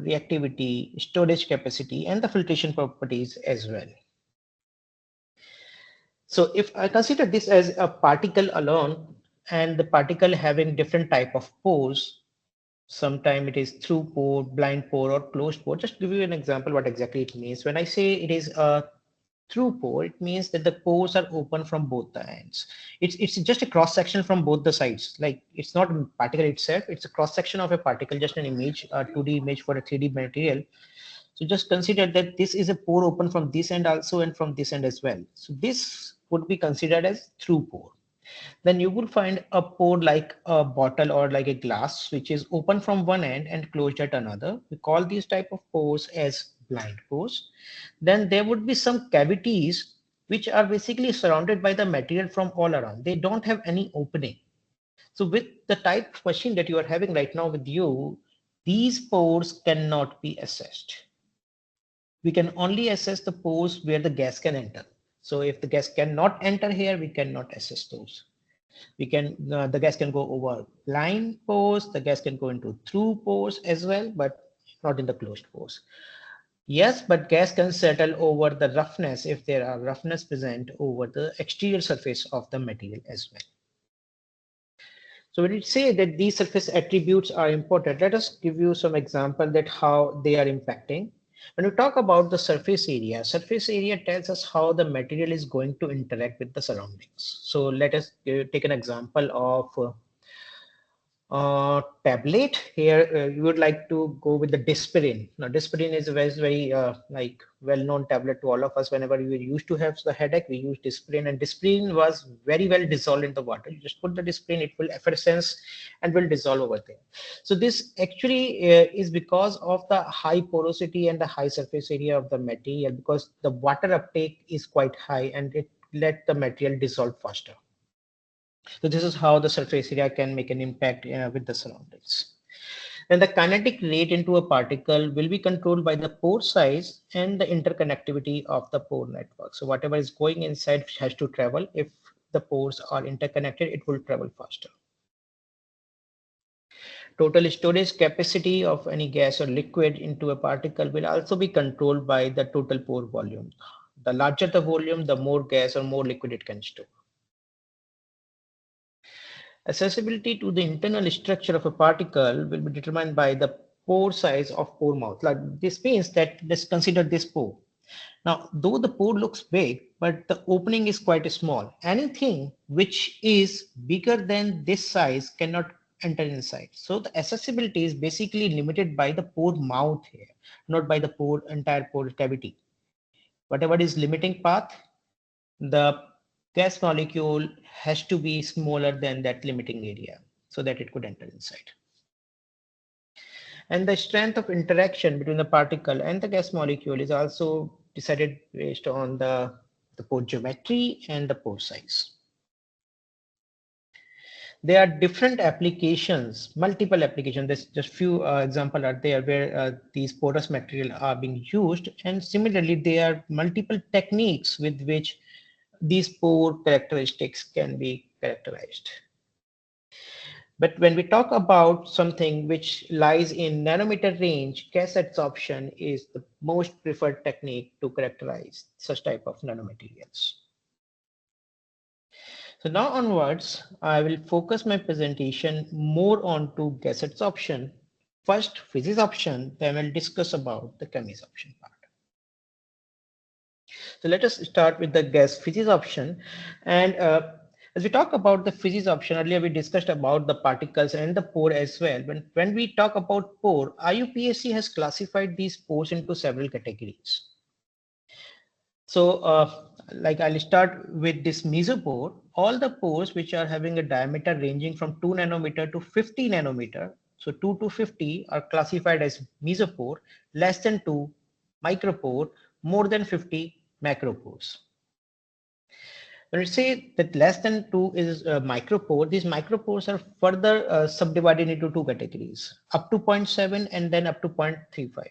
reactivity, storage capacity, and the filtration properties as well. So if I consider this as a particle alone, and the particle having different type of pores, sometime it is through pore, blind pore, or closed pore. Just to give you an example what exactly it means. When I say it is a through pore, it means that the pores are open from both the ends. It's just a cross section from both the sides. Like it's not a particle itself, it's a cross section of a particle, just an image, a 2D image for a 3D material. So just consider that this is a pore open from this end also and from this end as well. So this would be considered as through pore. Then you will find a pore like a bottle or like a glass, which is open from one end and closed at another. We call these type of pores as blind pores. Then there would be some cavities which are basically surrounded by the material from all around. They don't have any opening. So with the type of machine that you are having right now with you, these pores cannot be assessed. We can only assess the pores where the gas can enter. So if the gas cannot enter here, we cannot assess those. We can the gas can go over blind pores, the gas can go into through pores as well, but not in the closed pores. Yes, but gas can settle over the roughness if there are roughness present over the exterior surface of the material as well. So when you say that these surface attributes are important, let us give you some example that how they are impacting. When we talk about the surface area tells us how the material is going to interact with the surroundings. So let us take an example of tablet. Here you would like to go with the Dispirin. Now Dispirin is a very like well-known tablet to all of us. Whenever we used to have the headache, we used Dispirin, and Dispirin was very well dissolved in the water. You just put the Dispirin, it will effervescence and will dissolve over there. So this actually is because of the high porosity and the high surface area of the material, because the water uptake is quite high and it let the material dissolve faster. So this is how the surface area can make an impact with the surroundings. And the kinetic rate into a particle will be controlled by the pore size and the interconnectivity of the pore network. So whatever is going inside has to travel. If the pores are interconnected, it will travel faster. Total storage capacity of any gas or liquid into a particle will also be controlled by the total pore volume. The larger the volume, the more gas or more liquid it can store. Accessibility to the internal structure of a particle will be determined by the pore size of pore mouth. Like this means that let's consider this pore. Now, though the pore looks big, but the opening is quite small. Anything which is bigger than this size cannot enter inside. So the accessibility is basically limited by the pore mouth here, not by the pore entire pore cavity. Whatever is limiting path, the gas molecule has to be smaller than that limiting area so that it could enter inside. And the strength of interaction between the particle and the gas molecule is also decided based on the pore geometry and the pore size. There are different applications, multiple applications. There's just few examples are there where these porous material are being used, and similarly there are multiple techniques with which these pore characteristics can be characterized. But when we talk about something which lies in nanometer range, gas adsorption is the most preferred technique to characterize such type of nanomaterials. So now onwards, I will focus my presentation more on to gas adsorption. First, physisorption, then we'll discuss about the chemisorption part. So let us start with the gas physisorption. And as we talk about the physisorption, earlier we discussed about the particles and the pore as well. When we talk about pore, IUPAC has classified these pores into several categories. So like I'll start with this mesopore. All the pores which are having a diameter ranging from 2 nanometer to 50 nanometer, so 2 to 50 are classified as mesopore, less than 2 micropore, more than 50 macropores. When we say that less than 2 is micropore, these micropores are further subdivided into two categories, up to 0.7 and then up to 0.35,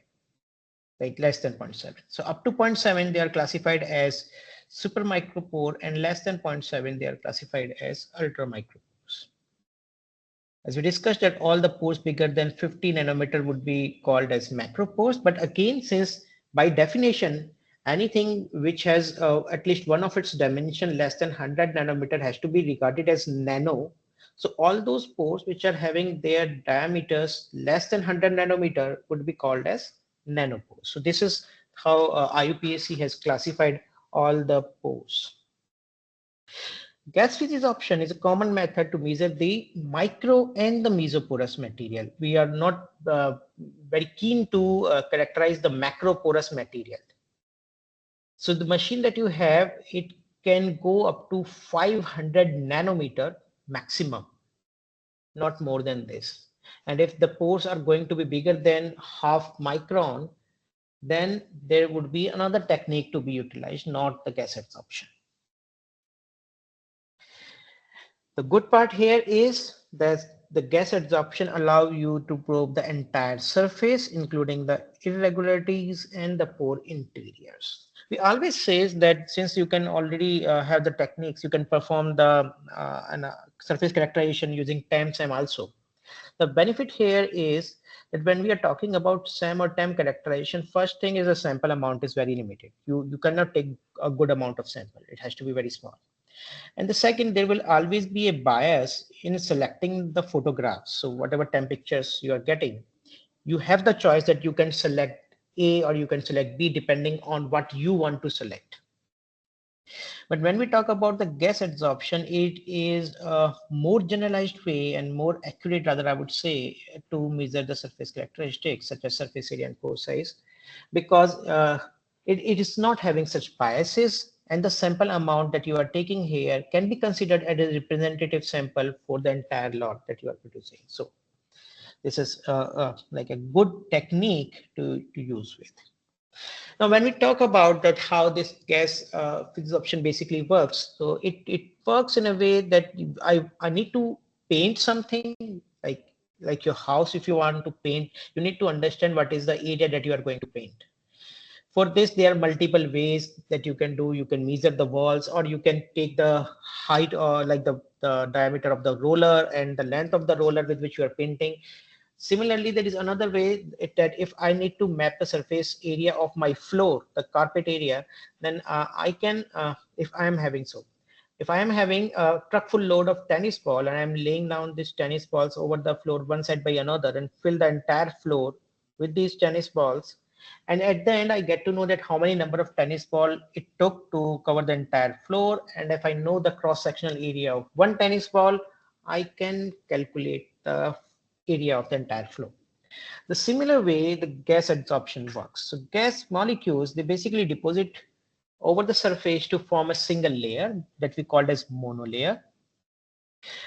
like less than 0.7. So up to 0.7, they are classified as super micropore, and less than 0.7, they are classified as ultra micropores. As we discussed that all the pores bigger than 50 nanometer would be called as macro pores. But again, since by definition, anything which has at least one of its dimension less than 100 nanometer has to be regarded as nano. So all those pores which are having their diameters less than 100 nanometer would be called as nanopores. So this is how IUPAC has classified all the pores. Gas physics option is a common method to measure the micro and the mesoporous material. We are not very keen to characterize the macroporous material. So the machine that you have, it can go up to 500 nanometer maximum, not more than this. And if the pores are going to be bigger than half micron, then there would be another technique to be utilized, not the gas adsorption. The good part here is that the gas adsorption allow you to probe the entire surface, including the irregularities and the pore interiors. We always say that since you can already have the techniques, you can perform the surface characterization using TEM-SEM also. The benefit here is that when we are talking about SEM or TEM characterization, first thing is the sample amount is very limited. You cannot take a good amount of sample. It has to be very small. And the second, there will always be a bias in selecting the photographs. So whatever temp pictures you are getting, you have the choice that you can select A or you can select B depending on what you want to select. But when we talk about the gas adsorption, it is a more generalized way and more accurate, rather I would say, to measure the surface characteristics such as surface area and pore size, because it is not having such biases, and the sample amount that you are taking here can be considered as a representative sample for the entire lot that you are producing. So this is like a good technique to use with. Now, when we talk about that, how this gas physics option basically works, so it works in a way that I need to paint something like your house. If you want to paint, you need to understand what is the area that you are going to paint. For this, there are multiple ways that you can do. You can measure the walls, or you can take the height or like the diameter of the roller and the length of the roller with which you are painting. Similarly, there is another way that if I need to map the surface area of my floor, the carpet area, then I can, if I am having if I am having a truck full load of tennis ball and I am laying down these tennis balls over the floor one side by another and fill the entire floor with these tennis balls, and at the end I get to know that how many number of tennis ball it took to cover the entire floor, and if I know the cross sectional area of one tennis ball, I can calculate the area of the entire floor. The similar way the gas adsorption works. So gas molecules, they basically deposit over the surface to form a single layer that we call as monolayer.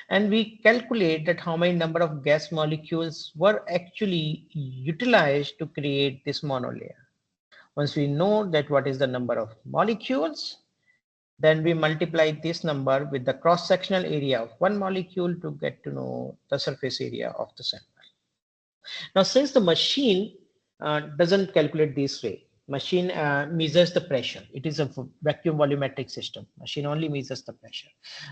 And we calculate that how many number of gas molecules were actually utilized to create this monolayer. Once we know that what is the number of molecules, then we multiply this number with the cross-sectional area of one molecule to get to know the surface area of the sample. Now, since the machine doesn't calculate this way, machine measures the pressure. It is a vacuum volumetric system. Machine only measures the pressure.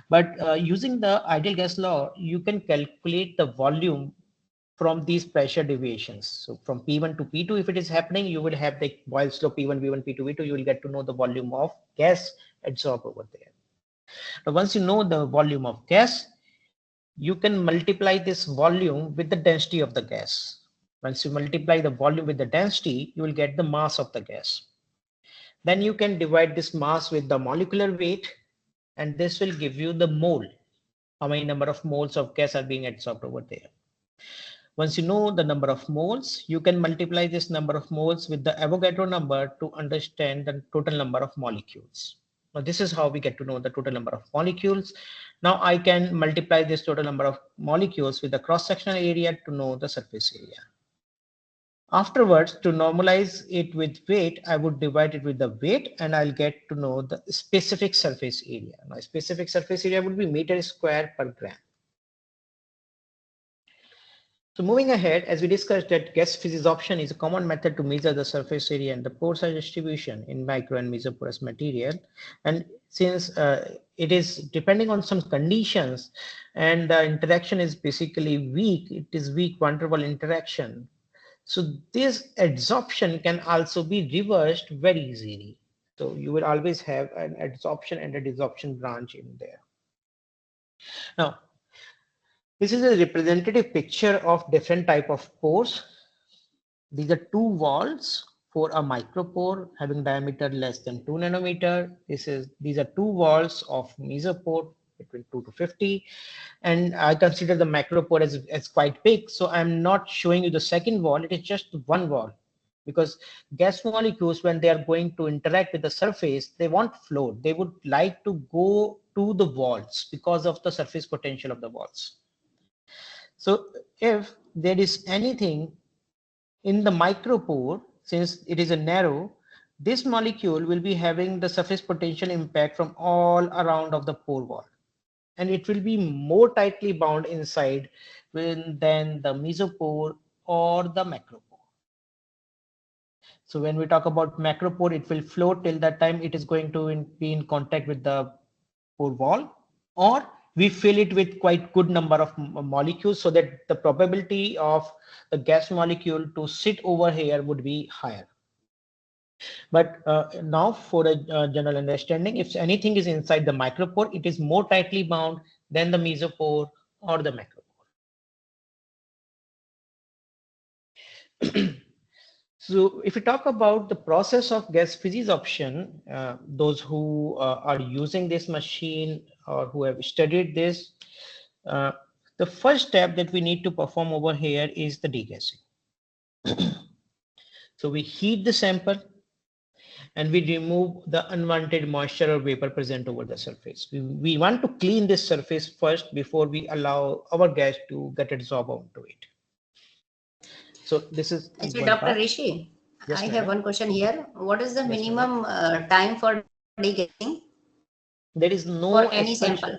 But using the ideal gas law, you can calculate the volume from these pressure deviations. So from P1 to P2, if it is happening, you will have the Boyle's law P1, V1, P2, V2, you will get to know the volume of gas adsorbed over there. Now, once you know the volume of gas, you can multiply this volume with the density of the gas. Once you multiply the volume with the density, you will get the mass of the gas. Then you can divide this mass with the molecular weight, and this will give you the mole, how many number of moles of gas are being adsorbed over there. Once you know the number of moles, you can multiply this number of moles with the Avogadro number to understand the total number of molecules. Now, this is how we get to know the total number of molecules. Now I can multiply this total number of molecules with the cross-sectional area to know the surface area. Afterwards, to normalize it with weight, I would divide it with the weight and I'll get to know the specific surface area. Now, specific surface area would be meter square per gram. So moving ahead, as we discussed that gas physics option is a common method to measure the surface area and the pore size distribution in micro and mesoporous material. And since it is depending on some conditions, and the interaction is basically weak. It is weak van der Waals interaction. So this adsorption can also be reversed very easily. So you will always have an adsorption and a desorption branch in there. Now, this is a representative picture of different type of pores. These are two walls for a micropore having diameter less than 2 nanometer. These are two walls of mesopore between 2 to 50. And I consider the macropore as quite big. So I'm not showing you the second wall. It is just one wall, because gas molecules, when they are going to interact with the surface, they won't float. They would like to go to the walls because of the surface potential of the walls. So if there is anything in the micropore, since it is a narrow, this molecule will be having the surface potential impact from all around of the pore wall, and it will be more tightly bound inside than the mesopore or the macropore. So when we talk about macropore, it will float till that time it is going to be in contact with the pore wall, or we fill it with quite good number of molecules so that the probability of the gas molecule to sit over here would be higher. But now for a general understanding, if anything is inside the micropore, it is more tightly bound than the mesopore or the macropore. So if we talk about the process of gas physisorption, those who are using this machine or who have studied this, uh, the first step that we need to perform over here is the degassing. So we heat the sample and we remove the unwanted moisture or vapor present over the surface. We want to clean this surface first before we allow our gas to get absorbed onto it. So this is Actually, one Dr. part. Rishi, Yes, I have one question here. What is the yes, minimum time for degassing there is for no any such sample?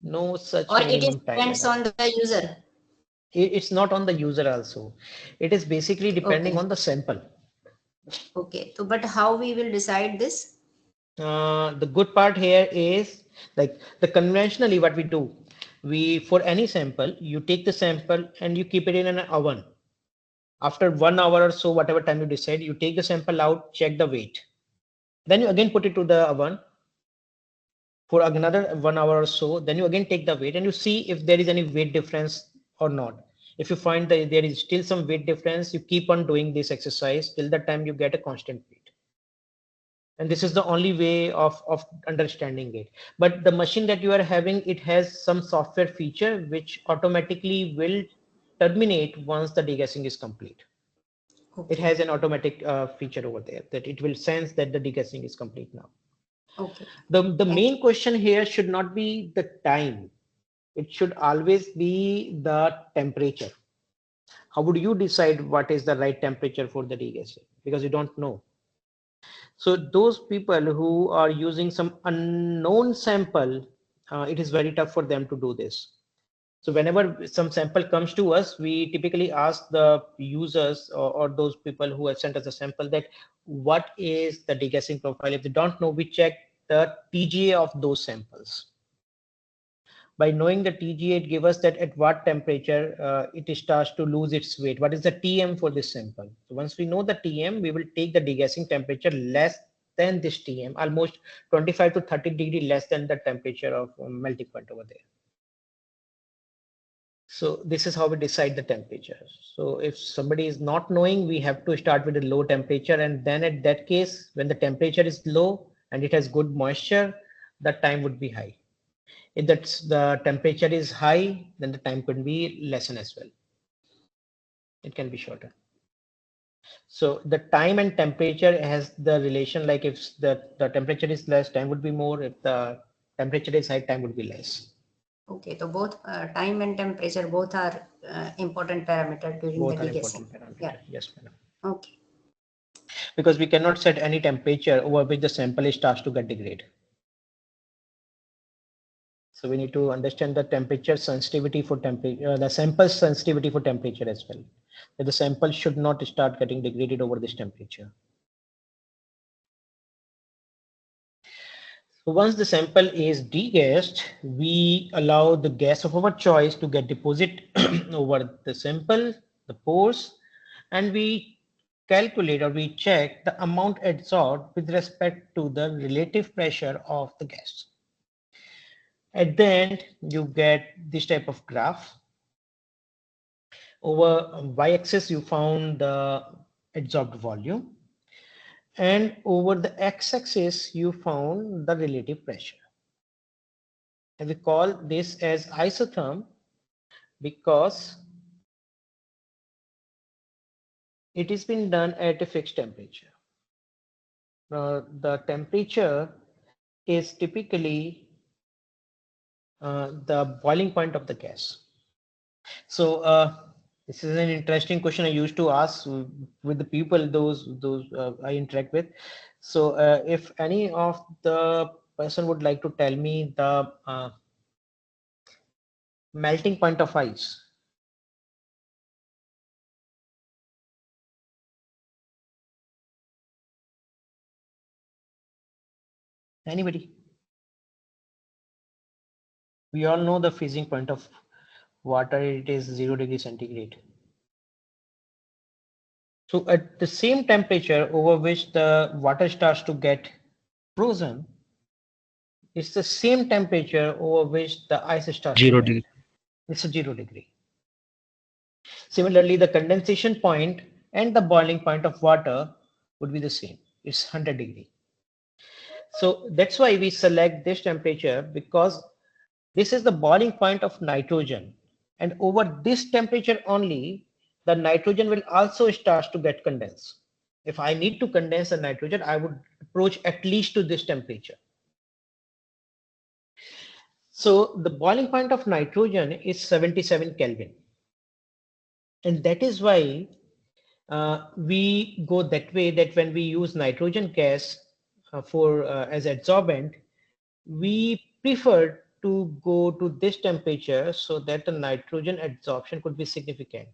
no such Or it is minimum time at depends all. on the user? It's not on the user also. It is basically depending Okay. on the sample. Okay. So, but how we will decide this? The good part here is, like, the conventionally what we do, we for any sample, you take the sample and you keep it in an oven. After 1 hour or so, whatever time you decide, you take the sample out, check the weight. Then you again put it to the oven for another 1 hour or so. Then you again take the weight and you see if there is any weight difference or not. If you find that there is still some weight difference, you keep on doing this exercise till the time you get a constant weight. And this is the only way of understanding it. But the machine that you are having, it has some software feature which automatically will terminate once the degassing is complete. It Okay. has an automatic feature over there that it will sense that the degassing is complete now. Okay. The Thank main question here should not be the time. It should always be the temperature. How would you decide what is the right temperature for the degassing? Because you don't know. So those people who are using some unknown sample, it is very tough for them to do this. So whenever some sample comes to us, we typically ask the users or those people who have sent us a sample that what is the degassing profile. If they don't know, we check the TGA of those samples. By knowing the TGA, it gives us that at what temperature it starts to lose its weight. What is the TM for this sample? So once we know the TM, we will take the degassing temperature less than this TM, almost 25 to 30 degrees less than the temperature of melting point over there. So this is how we decide the temperature. So if somebody is not knowing, we have to start with a low temperature, and then at that case, when the temperature is low and it has good moisture, the time would be high. If that's the temperature is high, then the time could be lessen as well. It can be shorter. So the time and temperature has the relation, like if the temperature is less, time would be more. If the temperature is high, time would be less. Okay. So both time and temperature both are important parameter during the Both are degassing. important Yeah. parameter. Yes, madam. Okay. Because we cannot set any temperature over which the sample starts to get degrade. So we need to understand the temperature sensitivity for temperature, the sample sensitivity for temperature as well. That the sample should not start getting degraded over this temperature. Once the sample is degassed, we allow the gas of our choice to get deposit over the sample, the pores, and we calculate or we check the amount adsorbed with respect to the relative pressure of the gas. At the end, you get this type of graph. Over y-axis, you found the adsorbed volume, and over the x-axis, you found the relative pressure. And we call this as isotherm because it has been done at a fixed temperature. The temperature is typically the boiling point of the gas. So this is an interesting question I used to ask with the people those I interact with. So if any of the person would like to tell me the melting point of ice. Anybody? We all know the freezing point of water, it is 0 degree centigrade. So at the same temperature over which the water starts to get frozen, it's the same temperature over which the ice starts to 0 melt. degree. It's a 0 degree. Similarly, the condensation point and the boiling point of water would be the same. It's 100 degree. So that's why we select this temperature, because this is the boiling point of nitrogen. And over this temperature only, the nitrogen will also start to get condensed. If I need to condense the nitrogen, I would approach at least to this temperature. So the boiling point of nitrogen is 77 Kelvin. And that is why we go that way, that when we use nitrogen gas as adsorbent, we prefer to go to this temperature so that the nitrogen adsorption could be significant.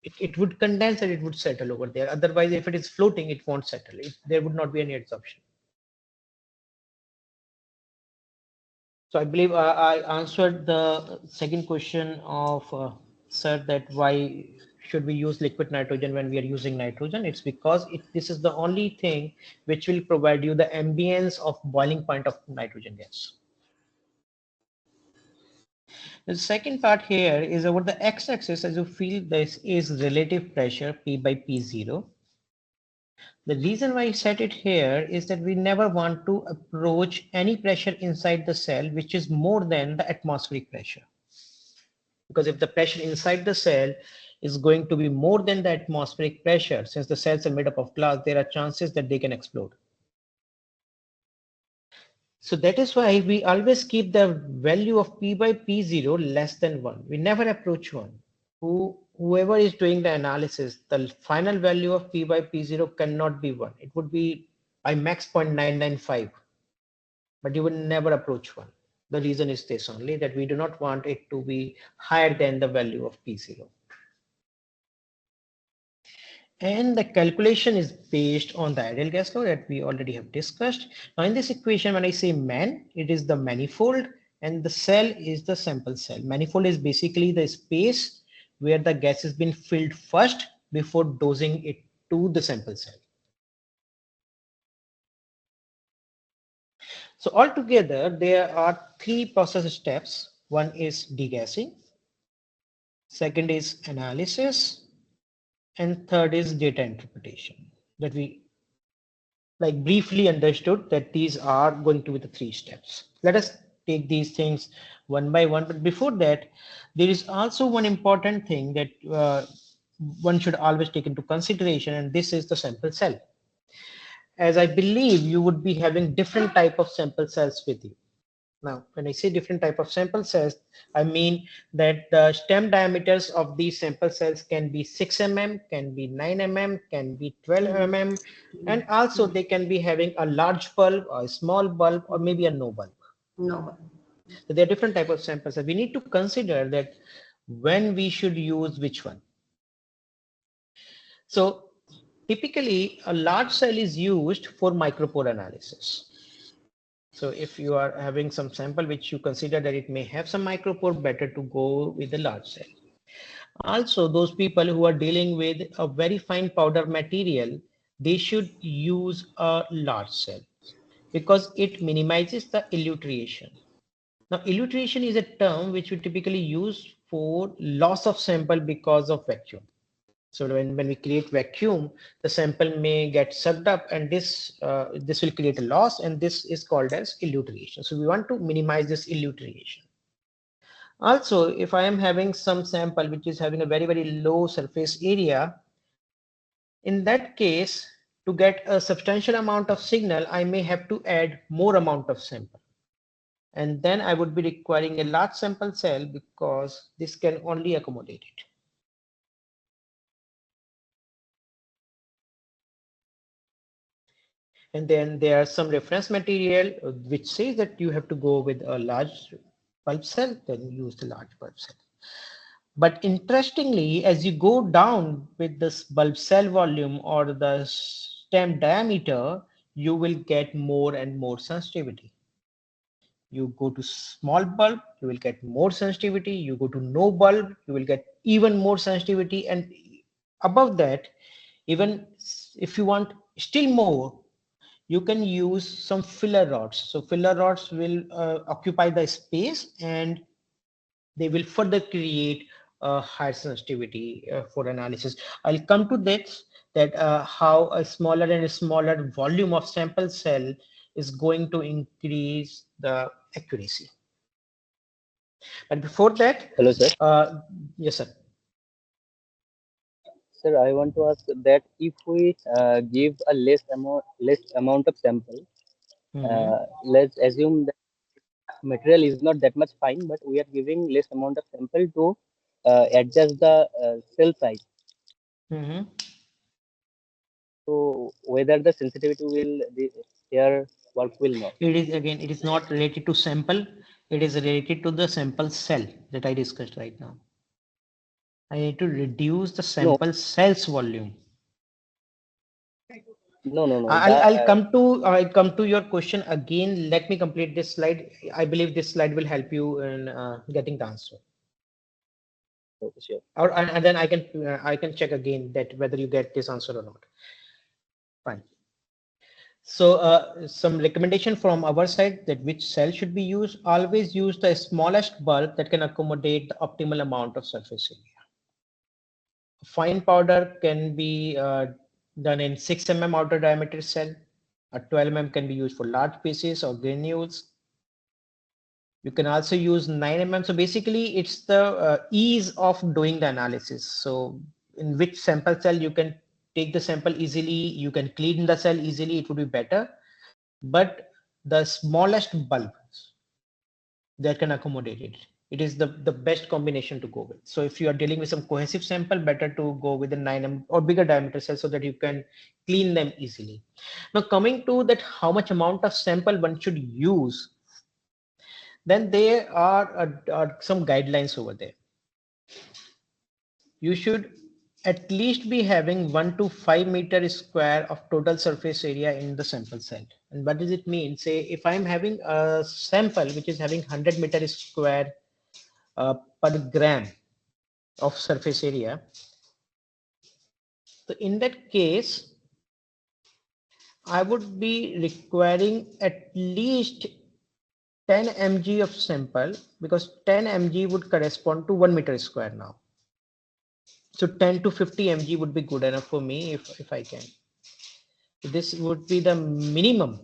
It would condense and it would settle over there. Otherwise, if it is floating, it won't settle. There would not be any adsorption. So I believe I answered the second question of sir, that why should we use liquid nitrogen when we are using nitrogen? It's because this is the only thing which will provide you the ambience of boiling point of nitrogen gas. The second part here is over the x-axis. As you feel, this is relative pressure P by P0. The reason why I set it here is that we never want to approach any pressure inside the cell which is more than the atmospheric pressure. Because if the pressure inside the cell is going to be more than the atmospheric pressure, since the cells are made up of glass, there are chances that they can explode. So that is why we always keep the value of P by P0 less than 1. We never approach 1. Whoever is doing the analysis, the final value of P by P0 cannot be 1. It would be by max 0.995, but you will never approach 1. The reason is this only, that we do not want it to be higher than the value of P0. And the calculation is based on the ideal gas law that we already have discussed. Now in this equation, when I say man, it is the manifold and the cell is the sample cell. Manifold is basically the space where the gas has been filled first before dosing it to the sample cell. So altogether, there are 3 process steps. One is degassing, second is analysis, and third is data interpretation, that we like briefly understood that these are going to be the 3 steps. Let us take these things one by one. But before that, there is also one important thing that one should always take into consideration, and this is the sample cell. As I believe you would be having different type of sample cells with you. Now, when I say different type of sample cells, I mean that the stem diameters of these sample cells can be 6 mm, can be 9 mm, can be 12 mm, and also they can be having a large bulb, or a small bulb, or maybe a no bulb. No. So there are different type of sample cells. We need to consider that when we should use which one. So typically, a large cell is used for micropore analysis. So if you are having some sample which you consider that it may have some micropore, better to go with the large cell. Also, those people who are dealing with a very fine powder material, they should use a large cell because it minimizes the elutriation. Now, elutriation is a term which we typically use for loss of sample because of vacuum. So when we create vacuum, the sample may get sucked up, and this will create a loss, and this is called as elutriation. So we want to minimize this elutriation. Also, if I am having some sample which is having a very low surface area, in that case, to get a substantial amount of signal, I may have to add more amount of sample. And then I would be requiring a large sample cell because this can only accommodate it. And then there are some reference material which says that you have to go with a large bulb cell, then use the large bulb cell. But interestingly, as you go down with this bulb cell volume or the stem diameter, you will get more and more sensitivity. You go to small bulb, you will get more sensitivity. You go to no bulb, you will get even more sensitivity. And above that, even if you want still more, you can use some filler rods. So filler rods will occupy the space and they will further create higher sensitivity for analysis. I'll come to this, that how a smaller and smaller volume of sample cell is going to increase the accuracy. But before that, Hello, sir. yes, sir. Sir, I want to ask that if we give a less amount of sample, let's assume that material is not that much fine, but we are giving less amount of sample to adjust the cell size. Mm-hmm. So whether the sensitivity will here work will not. It is again, it is not related to sample. It is related to the sample cell that I discussed right now. I need to reduce the No, sample cells volume. no. I'll come to your question again. Let me complete this slide. I believe this slide will help you in getting the answer. Okay, sure. Or and then I can check again that whether you get this answer or not. Fine. So some recommendation from our side that which cell should be used. Always use the smallest bulb that can accommodate the optimal amount of surface area. Fine powder can be done in 6 mm outer diameter cell. A 12 mm can be used for large pieces or granules. You can also use 9 mm. So basically it's the ease of doing the analysis. So in which sample cell you can take the sample easily, you can clean the cell easily, it would be better. But the smallest bulb that can accommodate it. It is the best combination to go with. So if you are dealing with some cohesive sample, better to go with a 9 mm or bigger diameter cell so that you can clean them easily. Now coming to that, how much amount of sample one should use, then there are some guidelines over there. You should at least be having 1 to 5 meter square of total surface area in the sample cell. And what does it mean? Say if I'm having a sample which is having 100 meter square per gram of surface area. So in that case, I would be requiring at least 10 mg of sample because 10 mg would correspond to 1 meter square now. So 10 to 50 mg would be good enough for me if I can. This would be the minimum.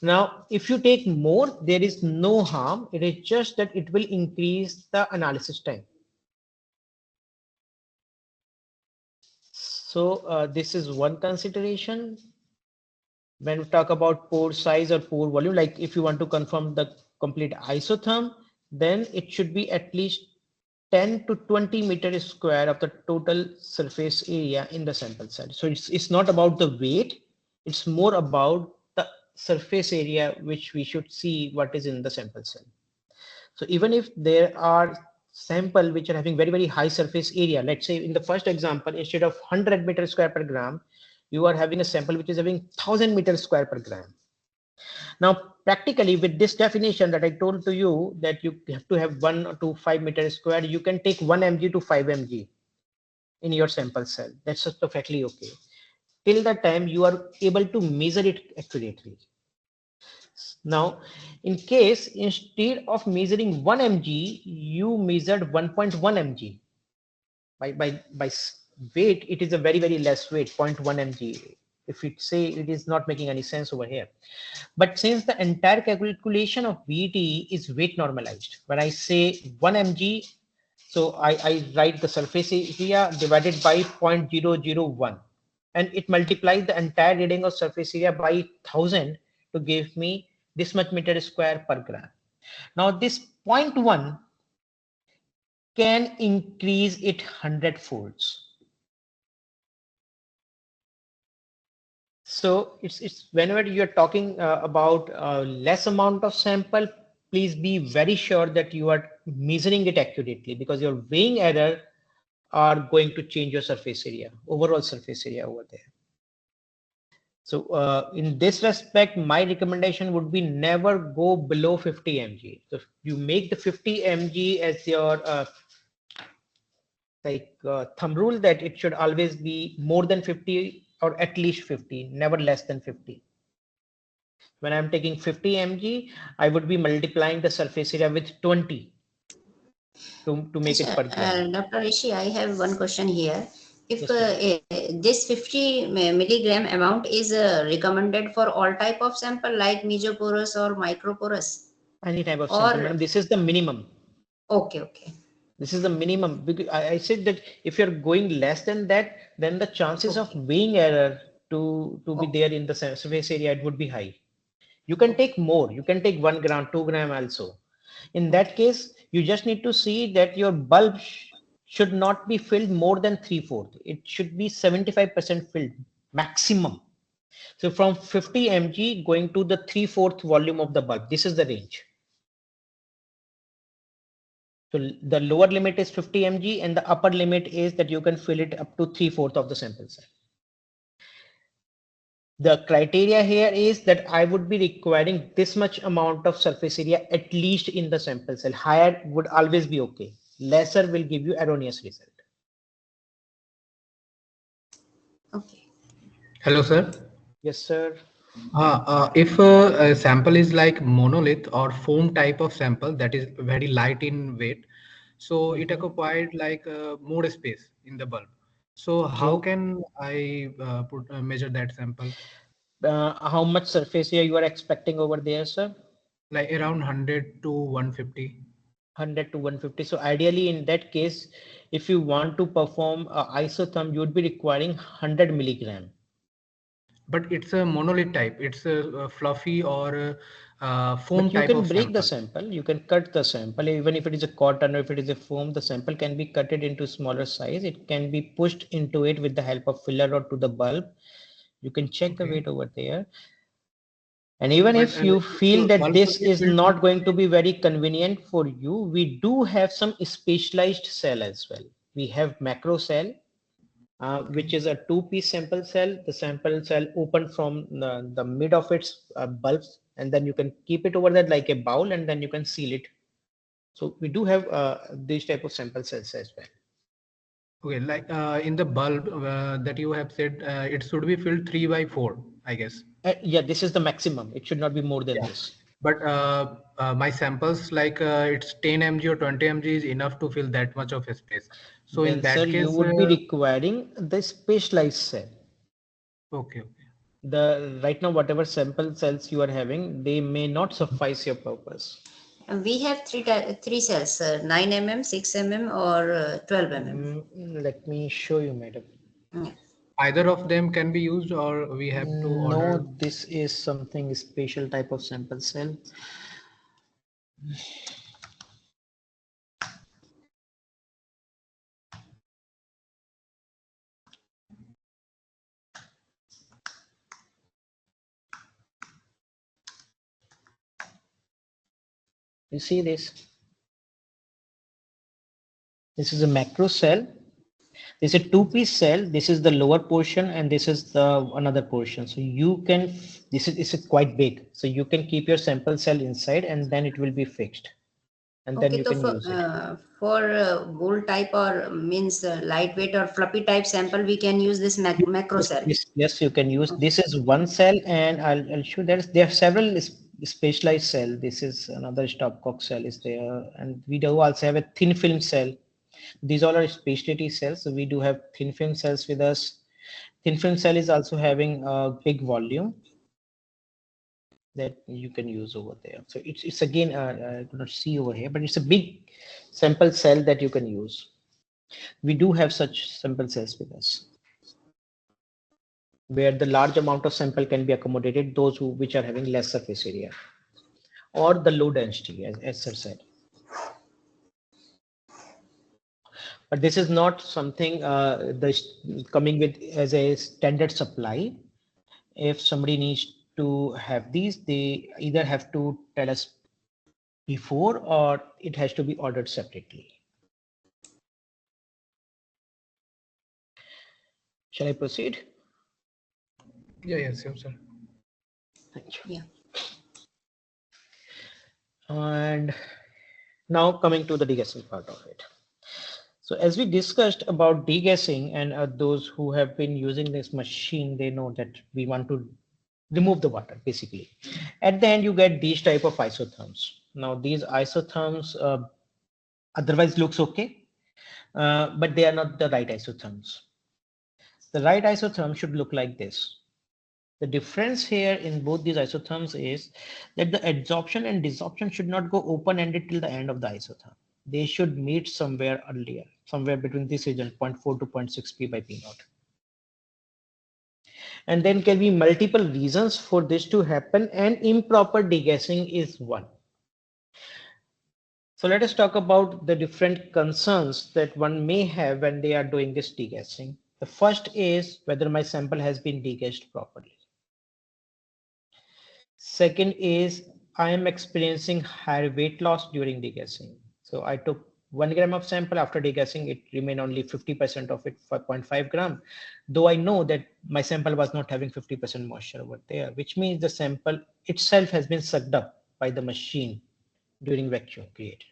Now, if you take more, there is no harm. It is just that it will increase the analysis time. So this is one consideration. When we talk about pore size or pore volume, like if you want to confirm the complete isotherm, then it should be at least 10 to 20 meters square of the total surface area in the sample set. So it's not about the weight, it's more about the surface area which we should see what is in the sample cell. So even if there are sample which are having very high surface area, let's say in the first example, instead of 100 meters square per gram, you are having a sample which is having 1000 meters square per gram. Now, practically with this definition that I told to you that you have to have 1 to 5 meters square, you can take 1 mg to 5 mg in your sample cell. That's just perfectly okay. Till the time you are able to measure it accurately. Now, in case instead of measuring 1 mg, you measured 1.1 mg. By weight, it is a very less weight, 0.1 mg. If it say it is not making any sense over here. But since the entire calculation of VET is weight normalized, when I say 1 mg, so I write the surface area divided by 0.001, and it multiplies the entire reading of surface area by 1000 to give me this much meter square per gram. Now this 0.1 can increase it 100 folds. So it's whenever you're talking about less amount of sample, please be very sure that you are measuring it accurately, because your weighing error are going to change your surface area, overall surface area over there. So in this respect, my recommendation would be never go below 50 mg. So you make the 50 mg as your thumb rule, that it should always be more than 50 or at least 50, never less than 50. When I'm taking 50 mg, I would be multiplying the surface area with 20 to make it per gram. Dr. Rishi, I have one question here. If Yes, this 50 milligram amount is recommended for all type of sample like mesoporous or microporous, any type of sample, or madam. This is the minimum. okay. This is the minimum, because I said that if you're going less than that, then the chances of Okay. weighing error to be there in the surface area, it would be high. You can take more, you can take 1 gram, 2 gram also. In that case, you just need to see that your bulb should not be filled more than 3/4. It should be 75% filled maximum. So from 50 mg going to the 3/4 volume of the bulb, this is the range. So the lower limit is 50 mg and the upper limit is that you can fill it up to 3/4 of the sample size. The criteria here is that I would be requiring this much amount of surface area at least in the sample cell. Higher would always be okay. Lesser will give you erroneous result. Okay. Hello, sir. Yes, sir. If a sample is like monolith or foam type of sample that is very light in weight, so it occupied like more space in the bulb. So how True. can I measure that sample? How much surface area you are expecting over there, sir? Like around 100 to 150. 100 to 150. So ideally in that case, if you want to perform isotherm, you would be requiring 100 milligram. But it's a monolith type. It's a fluffy or foam But you type can of break the sample. sample, you can cut the sample, even if it is a cotton or if it is a foam, the sample can be cut it into smaller size. It can be pushed into it with the help of filler or to the bulb. You can check the Okay. weight over there. And even But if you if feel the that bulb this should be is filled not going to completely. be very convenient for you, we do have some specialized cell as well. We have macro cell, Okay. which is a two-piece sample cell. The sample cell open from the mid of its bulbs, and then you can keep it over there like a bowl, and then you can seal it. So we do have these type of sample cells as well. Okay, like in the bulb that you have said, it should be filled 3/4, I guess. Yeah, this is the maximum. It should not be more than Yeah. this. But my samples, like it's 10 mg or 20 mg is enough to fill that much of a space. So in Then, sir, that you case, would be requiring the specialized cell. okay. The right now, whatever sample cells you are having, they may not suffice your purpose. And we have three cells, 9 mm, 6 mm, or 12 mm. Let me show you, madam. Yeah. Either of them can be used, or we have to order. No, this is something special type of sample cell. You see this? This is a macro cell. This is a two-piece cell. This is the lower portion, and this is the another portion. So you can, this is quite big. So you can keep your sample cell inside, and then it will be fixed, and then Okay, you so can use it. for gold type or means lightweight or floppy type sample, we can use this macro cell. Yes, you can use. This is one cell, and I'll show there are several specialized cell. This is another stopcock cell is there, and we do also have a thin film cell. These all are specialty cells. So we do have thin film cells with us. Thin film cell is also having a big volume that you can use over there. So it's again, I cannot see over here, but it's a big sample cell that you can use. We do have such sample cells with us, where the large amount of sample can be accommodated, those which are having less surface area or the low density, as sir said. But this is not something coming with as a standard supply. If somebody needs to have these, they either have to tell us before or it has to be ordered separately. Shall I proceed? Yes, sir. Thank you. Yeah. And now coming to the degassing part of it. So as we discussed about degassing, and those who have been using this machine, they know that we want to remove the water basically. At the end, you get these type of isotherms. Now these isotherms otherwise looks okay, but they are not the right isotherms. The right isotherm should look like this. The difference here in both these isotherms is that the adsorption and desorption should not go open-ended till the end of the isotherm. They should meet somewhere earlier, somewhere between this region, 0.4 to 0.6 P by P naught. And then can be multiple reasons for this to happen, and improper degassing is one. So let us talk about the different concerns that one may have when they are doing this degassing. The first is whether my sample has been degassed properly. Second is I am experiencing higher weight loss during degassing. So I took 1 gram of sample. After degassing, it remained only 50% of it, 5.5 gram. Though I know that my sample was not having 50% moisture over there, which means the sample itself has been sucked up by the machine during vacuum created.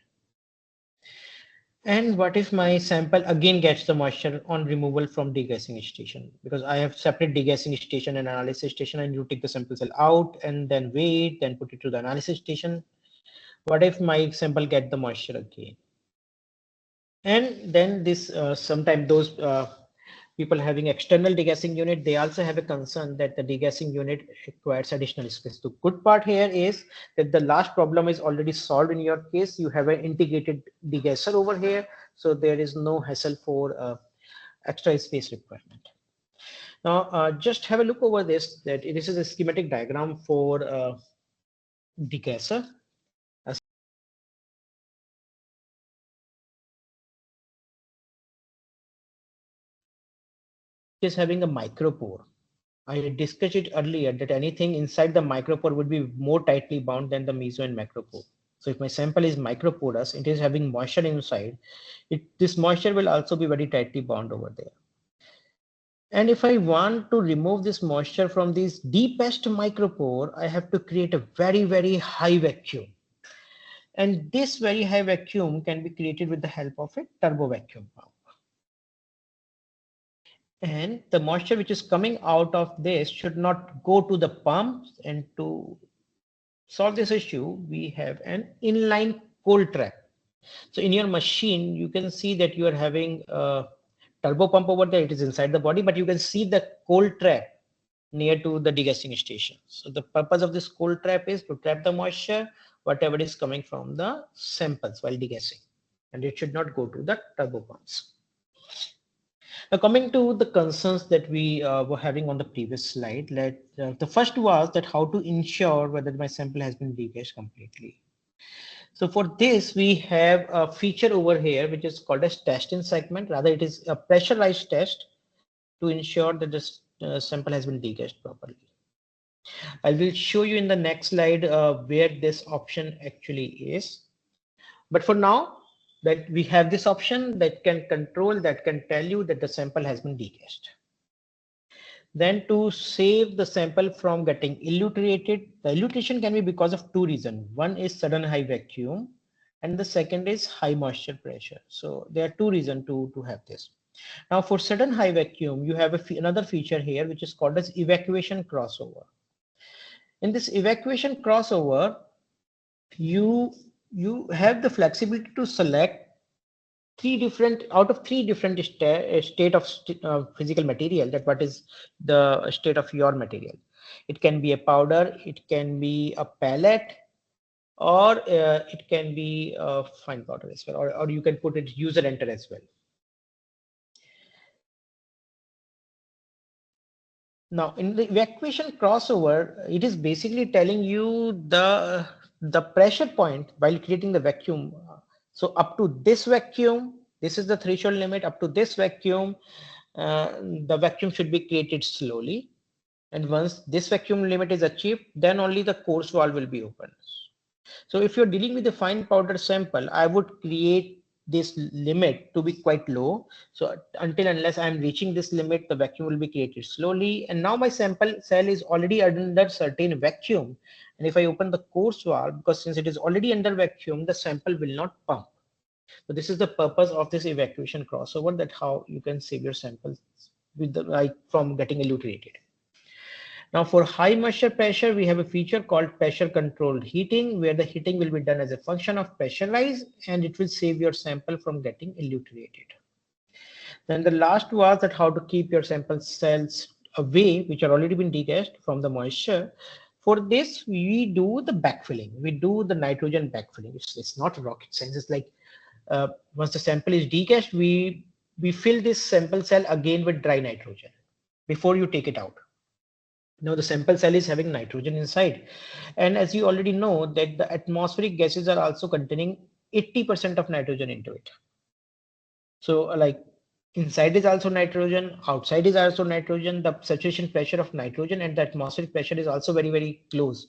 And what if my sample again gets the moisture on removal from degassing station? Because I have separate degassing station and analysis station, and you take the sample cell out and then wait, then put it to the analysis station. What if my sample get the moisture again? And then this sometimes those people having external degassing unit, they also have a concern that the degassing unit requires additional space. The good part here is that the last problem is already solved in your case. You have an integrated degasser over here, so there is no hassle for extra space requirement. Now just have a look over this, that this is a schematic diagram for degasser. Is having a micropore. I discussed it earlier that anything inside the micropore would be more tightly bound than the meso and macropore. So if my sample is microporous, it is having moisture inside, this moisture will also be very tightly bound over there. And if I want to remove this moisture from this deepest micropore, I have to create a very, very high vacuum. And this very high vacuum can be created with the help of a turbo vacuum pump. And the moisture which is coming out of this should not go to the pump. And to solve this issue, we have an inline cold trap. So in your machine, you can see that you are having a turbo pump over there. It is inside the body, but you can see the cold trap near to the degassing station. So the purpose of this cold trap is to trap the moisture, whatever is coming from the samples while degassing, and it should not go to the turbo pumps. Now coming to the concerns that we were having on the previous slide, the first was that how to ensure whether my sample has been degassed completely. So for this, we have a feature over here, which is called as test in segment. Rather, it is a pressurized test to ensure that the sample has been degassed properly. I will show you in the next slide where this option actually is. But for now, that we have this option that can control, that can tell you that the sample has been decast. Then to save the sample from getting elutriated, the elutriation can be because of two reasons. One is sudden high vacuum, and the second is high moisture pressure. So there are two reasons to have this. Now for sudden high vacuum, you have another feature here, which is called as evacuation crossover. In this evacuation crossover, you have the flexibility to select out of three different state of physical material, that what is the state of your material. It can be a powder, it can be a pellet, or it can be a fine powder as well, or you can put it user enter as well. Now in the evacuation crossover, it is basically telling you the pressure point while creating the vacuum. So up to this vacuum, this is the threshold limit. Up to this vacuum, the vacuum should be created slowly. And once this vacuum limit is achieved, then only the coarse valve will be open. So if you're dealing with a fine powder sample, I would create this limit to be quite low. So until unless I'm reaching this limit, the vacuum will be created slowly. And now my sample cell is already under certain vacuum. And if I open the coarse valve, because since it is already under vacuum, the sample will not pump. So this is the purpose of this evacuation crossover, that how you can save your samples with the from getting elutriated. Now for high moisture pressure, we have a feature called pressure controlled heating, where the heating will be done as a function of pressure rise, and it will save your sample from getting elutriated. Then the last was that how to keep your sample cells away, which are already been degassed, from the moisture. For this, we do the backfilling. We do the nitrogen backfilling. It's not rocket science. It's like once the sample is degassed, we fill this sample cell again with dry nitrogen before you take it out. Now the sample cell is having nitrogen inside, and as you already know that the atmospheric gases are also containing 80% of nitrogen into it. So like inside is also nitrogen, outside is also nitrogen. The saturation pressure of nitrogen and the atmospheric pressure is also very, very close.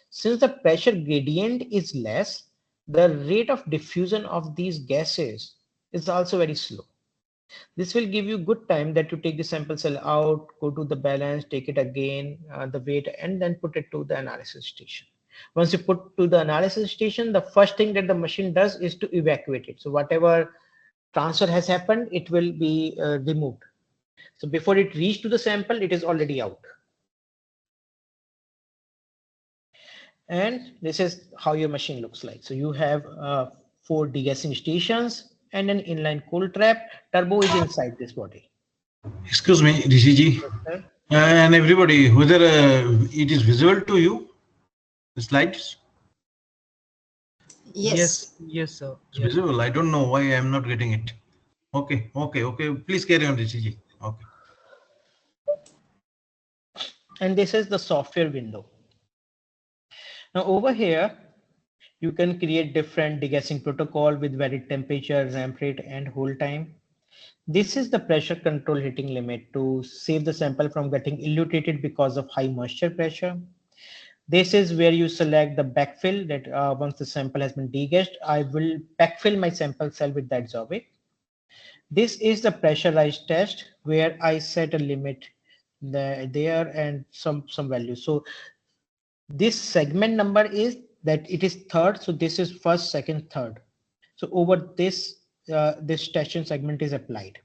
Since the pressure gradient is less, the rate of diffusion of these gases is also very slow. This will give you good time that you take the sample cell out, go to the balance, take it again, the weight, and then put it to the analysis station. Once you put to the analysis station, the first thing that the machine does is to evacuate it. So whatever transfer has happened, it will be removed. So before it reaches to the sample, it is already out. And this is how your machine looks like. So you have 4 degassing stations and an inline cold trap. Turbo is inside this body. Excuse me, Rishiji, and everybody, whether it is visible to you, the slides? Yes. Yes, sir. It's visible. I don't know why I am not getting it. Okay. Please carry on, Rishiji. Okay. And this is the software window. Now over here, you can create different degassing protocol with varied temperature, ramp rate, and hold time. This is the pressure control heating limit to save the sample from getting elutriated because of high moisture pressure. This is where you select the backfill, that once the sample has been degassed, I will backfill my sample cell with the adsorbate. This is the pressurized test where I set a limit there and some value. So this segment number is that it is third. So this is first, second, third. So over this, this station segment is applied.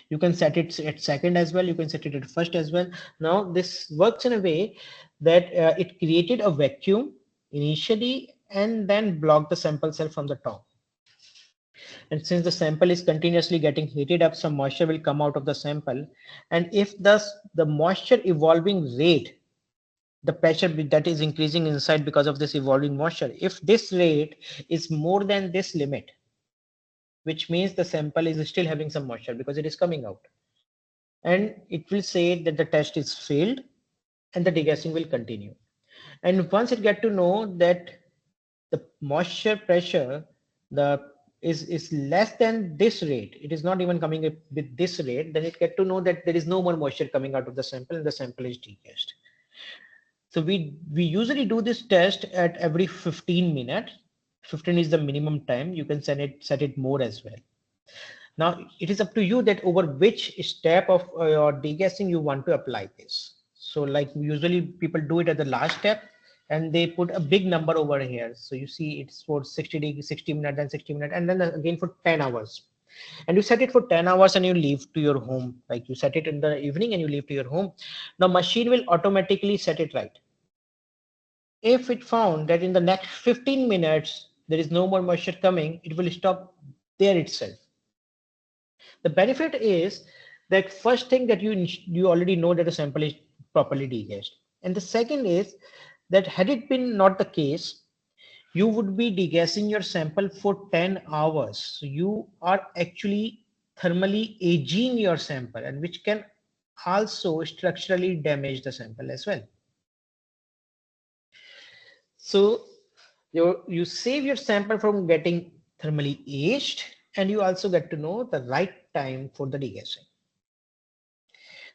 You can set it at second as well. You can set it at first as well. Now this works in a way that it created a vacuum initially and then blocked the sample cell from the top. And since the sample is continuously getting heated up, some moisture will come out of the sample. And if thus the moisture evolving rate, the pressure that is increasing inside because of this evolving moisture, if this rate is more than this limit, which means the sample is still having some moisture because it is coming out, and it will say that the test is failed and the degassing will continue. And once it get to know that the moisture pressure is less than this rate, it is not even coming up with this rate, then it get to know that there is no more moisture coming out of the sample and the sample is degassed. So we usually do this test at every 15 minutes. 15 is the minimum time. You can set it more as well. Now it is up to you that over which step of your degassing you want to apply this. So like usually people do it at the last step and they put a big number over here. So you see it's for 60 minutes and 60 minutes and then again for 10 hours. And you set it for 10 hours and you leave to your home. Like you set it in the evening and you leave to your home. Now machine will automatically set it right. If it found that in the next 15 minutes there is no more moisture coming, it will stop there itself. The benefit is that first thing that you already know that the sample is properly degassed. And the second is that had it been not the case, you would be degassing your sample for 10 hours. So you are actually thermally aging your sample, and which can also structurally damage the sample as well. So you save your sample from getting thermally aged, and you also get to know the right time for the degassing.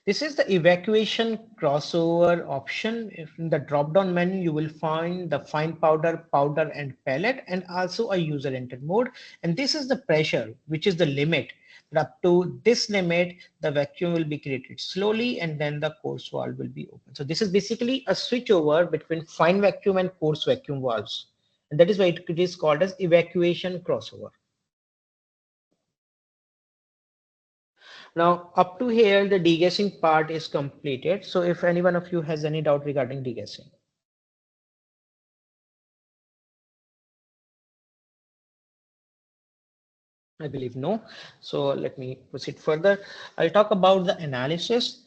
This is the evacuation crossover option. If in the drop-down menu, you will find the fine powder, powder and pellet, and also a user entered mode. And this is the pressure, which is the limit. But up to this limit, the vacuum will be created slowly, and then the coarse valve will be open. So this is basically a switchover between fine vacuum and coarse vacuum valves. And that is why it is called as evacuation crossover. Now up to here, the degassing part is completed. So if any one of you has any doubt regarding degassing. I believe no. So let me proceed further. I'll talk about the analysis.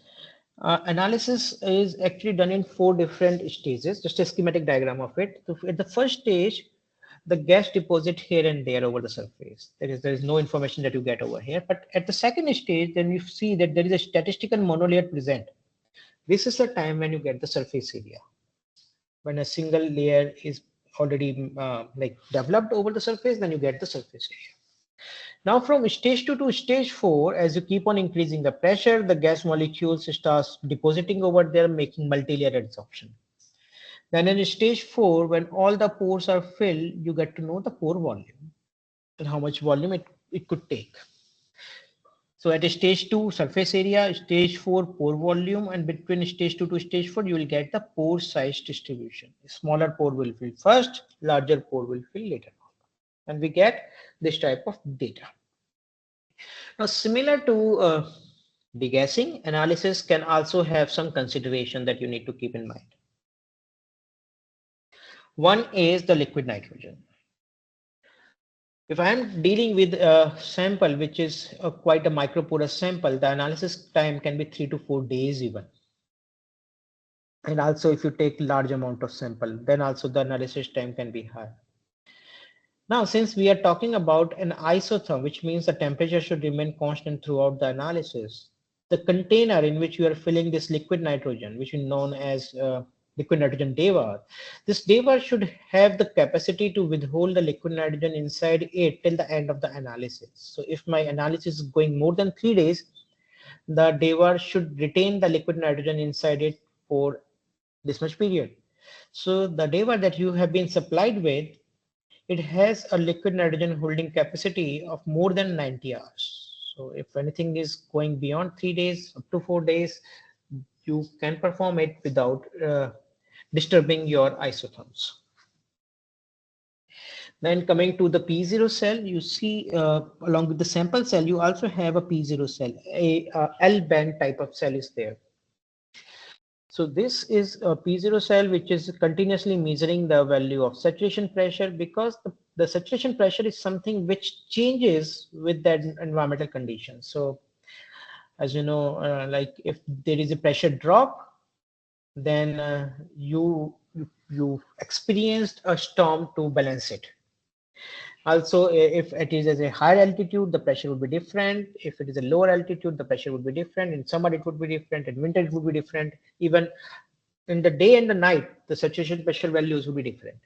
Analysis is actually done in 4 different stages, just a schematic diagram of it. So at the first stage, the gas deposit here and there over the surface. There is no information that you get over here. But at the second stage, then you see that there is a statistical monolayer present. This is the time when you get the surface area. When a single layer is already like developed over the surface, then you get the surface area. Now from stage 2 to stage 4, as you keep on increasing the pressure, the gas molecules starts depositing over there, making multi-layer adsorption. Then in stage 4, when all the pores are filled, you get to know the pore volume and how much volume it could take. So at stage 2, surface area, stage 4, pore volume, and between stage 2 to stage 4, you will get the pore size distribution. Smaller pore will fill first, larger pore will fill later on. And we get this type of data. Now, similar to degassing, analysis can also have some consideration that you need to keep in mind. One is the liquid nitrogen. If I am dealing with a sample which is quite a microporous sample, the analysis time can be 3 to 4 days even. And also if you take large amount of sample, then also the analysis time can be high. Now, since we are talking about an isotherm, which means the temperature should remain constant throughout the analysis, the container in which you are filling this liquid nitrogen, which is known as liquid nitrogen devar, this devar should have the capacity to withhold the liquid nitrogen inside it till the end of the analysis. So if my analysis is going more than 3 days, the devar should retain the liquid nitrogen inside it for this much period. So the devar that you have been supplied with, it has a liquid nitrogen holding capacity of more than 90 hours. So if anything is going beyond 3 days up to 4 days, you can perform it without disturbing your isotherms. Then coming to the P0 cell, you see along with the sample cell, you also have a P0 cell, a L-band type of cell is there. So this is a P0 cell which is continuously measuring the value of saturation pressure, because the saturation pressure is something which changes with that environmental conditions. So as you know, like if there is a pressure drop, then you experienced a storm to balance it. Also, if it is at a higher altitude, the pressure would be different. If it is a lower altitude, the pressure would be different. In summer, it would be different. In winter, it would be different. Even in the day and the night, the saturation pressure values would be different.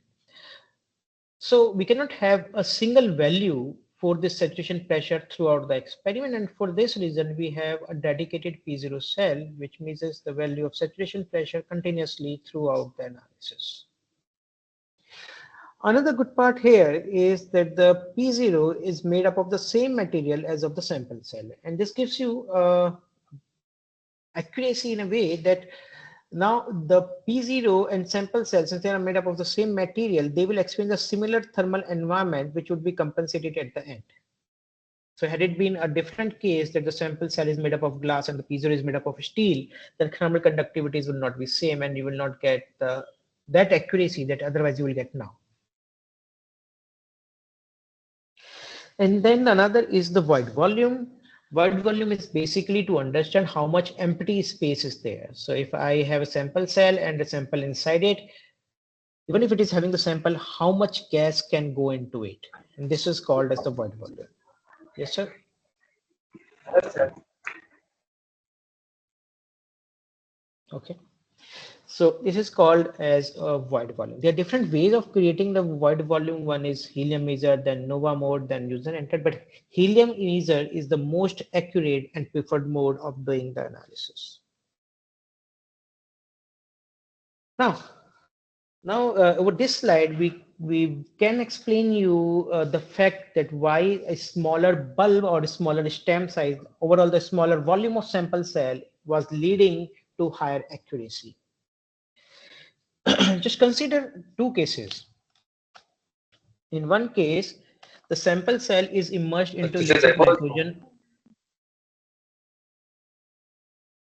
So we cannot have a single value for this saturation pressure throughout the experiment. And for this reason, we have a dedicated P0 cell, which measures the value of saturation pressure continuously throughout the analysis. Another good part here is that the P0 is made up of the same material as of the sample cell. And this gives you accuracy in a way that now the P0 and sample cells, since they are made up of the same material, they will experience a similar thermal environment, which would be compensated at the end. So had it been a different case that the sample cell is made up of glass and the P0 is made up of steel, then thermal conductivities will not be same and you will not get that accuracy that otherwise you will get now. And then another is the void volume. Void volume is basically to understand how much empty space is there. So if I have a sample cell and a sample inside it, even if it is having the sample, how much gas can go into it? And this is called as the void volume. Yes, sir. Okay. So this is called as a void volume. There are different ways of creating the void volume. One is helium measure, then Nova mode, then user entered. But helium measure is the most accurate and preferred mode of doing the analysis. Now over this slide, we can explain you the fact that why a smaller bulb or a smaller stem size, overall the smaller volume of sample cell was leading to higher accuracy. Just consider two cases. In one case, the sample cell is immersed into liquid nitrogen.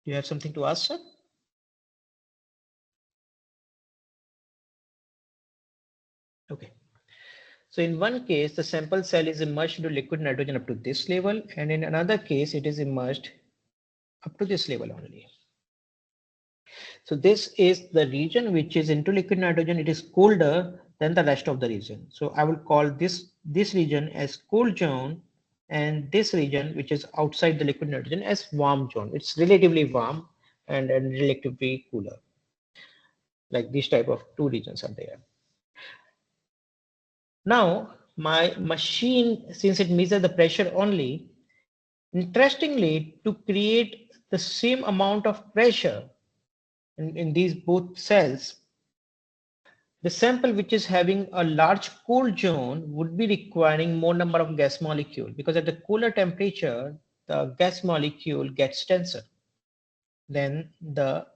Do you have something to ask, sir? Okay. So in one case, the sample cell is immersed into liquid nitrogen up to this level, and in another case, it is immersed up to this level only. So this is the region which is into liquid nitrogen. It is colder than the rest of the region. So I will call this region as cold zone, and this region which is outside the liquid nitrogen as warm zone. It's relatively warm and relatively cooler. Like these type of two regions are there. Now my machine, since it measures the pressure only, interestingly, to create the same amount of pressure in these both cells, the sample which is having a large cold zone would be requiring more number of gas molecule, because at the cooler temperature, the gas molecule gets denser than the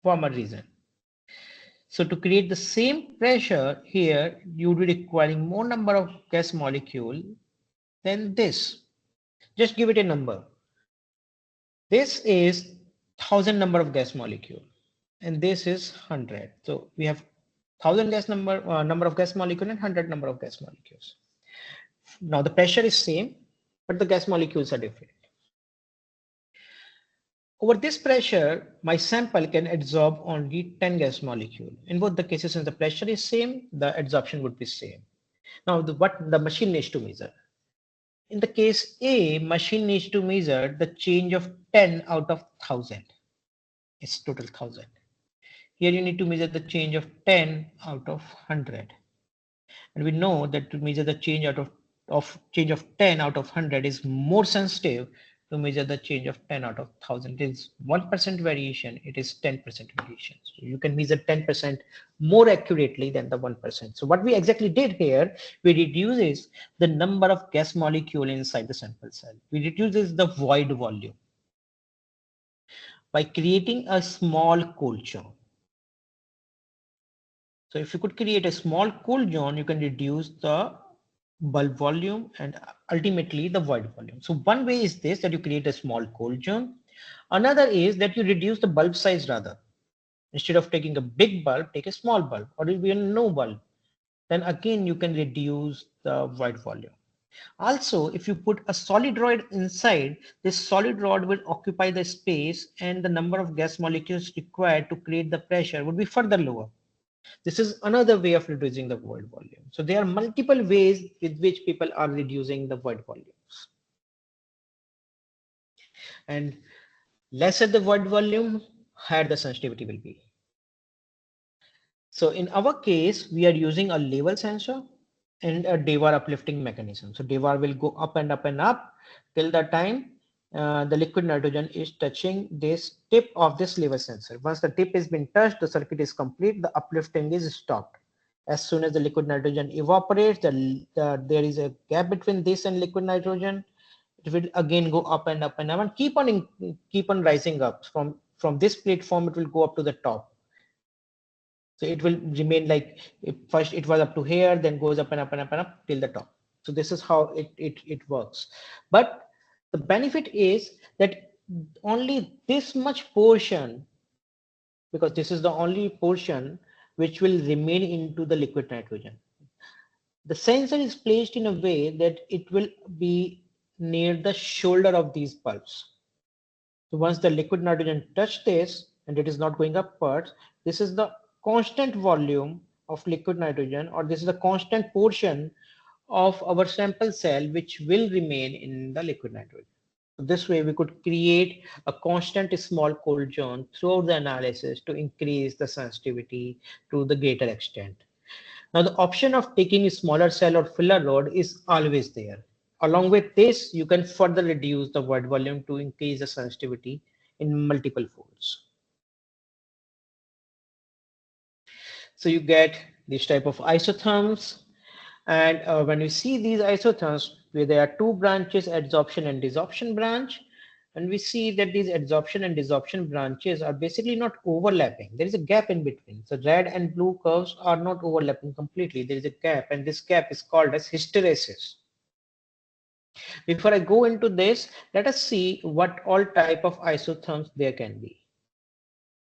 warmer region. So to create the same pressure here, you would be requiring more number of gas molecule than this. Just give it a number. This is 1000 number of gas molecule, and this is 100. So we have 1000 gas number of gas molecule and 100 number of gas molecules. Now the pressure is same, but the gas molecules are different. Over this pressure, my sample can absorb only 10 gas molecule. In both the cases, since the pressure is same, the absorption would be same. Now, what the machine needs to measure? In the case A, machine needs to measure the change of 10 out of 1000. It's total 1000. Here you need to measure the change of 10 out of 100. And we know that to measure the change out of 10 out of 100 is more sensitive to measure the change of 10 out of 1000. It is 1% variation, it is 10% variation. So you can measure 10% more accurately than the 1%. So what we exactly did here, we reduces the number of gas molecule inside the sample cell. We reduces the void volume by creating a small cold zone. So if you could create a small cold zone, you can reduce the bulb volume and ultimately the void volume. So one way is this, that you create a small cold zone. Another is that you reduce the bulb size rather. Instead of taking a big bulb, take a small bulb, or even no bulb. Then again, you can reduce the void volume. Also, if you put a solid rod inside, this solid rod will occupy the space and the number of gas molecules required to create the pressure would be further lower. This is another way of reducing the void volume. So there are multiple ways with which people are reducing the void volumes. And lesser the void volume, higher the sensitivity will be. So in our case, we are using a level sensor and a Dewar uplifting mechanism. So Dewar will go up and up and up till the time the liquid nitrogen is touching this tip of this level sensor. Once the tip has been touched, the circuit is complete, the uplifting is stopped. As soon as the liquid nitrogen evaporates, there is a gap between this and liquid nitrogen. It will again go up and up and up and keep on rising up. From this platform, it will go up to the top. So it will remain like, first it was up to here, then goes up and up and up and up till the top. So this is how it works. But the benefit is that only this much portion, because this is the only portion which will remain into the liquid nitrogen. The sensor is placed in a way that it will be near the shoulder of these bulbs. So once the liquid nitrogen touch this and it is not going upwards, this is the constant volume of liquid nitrogen, or this is the constant portion of our sample cell which will remain in the liquid nitrogen. So this way we could create a constant small cold zone throughout the analysis to increase the sensitivity to the greater extent. Now the option of taking a smaller cell or filler rod is always there. Along with this, you can further reduce the void volume to increase the sensitivity in multiple folds. So you get this type of isotherms. And when you see these isotherms, where there are two branches, adsorption and desorption branch, and we see that these adsorption and desorption branches are basically not overlapping. There is a gap in between. So red and blue curves are not overlapping completely. There is a gap, and this gap is called as hysteresis. Before I go into this, let us see what all type of isotherms there can be.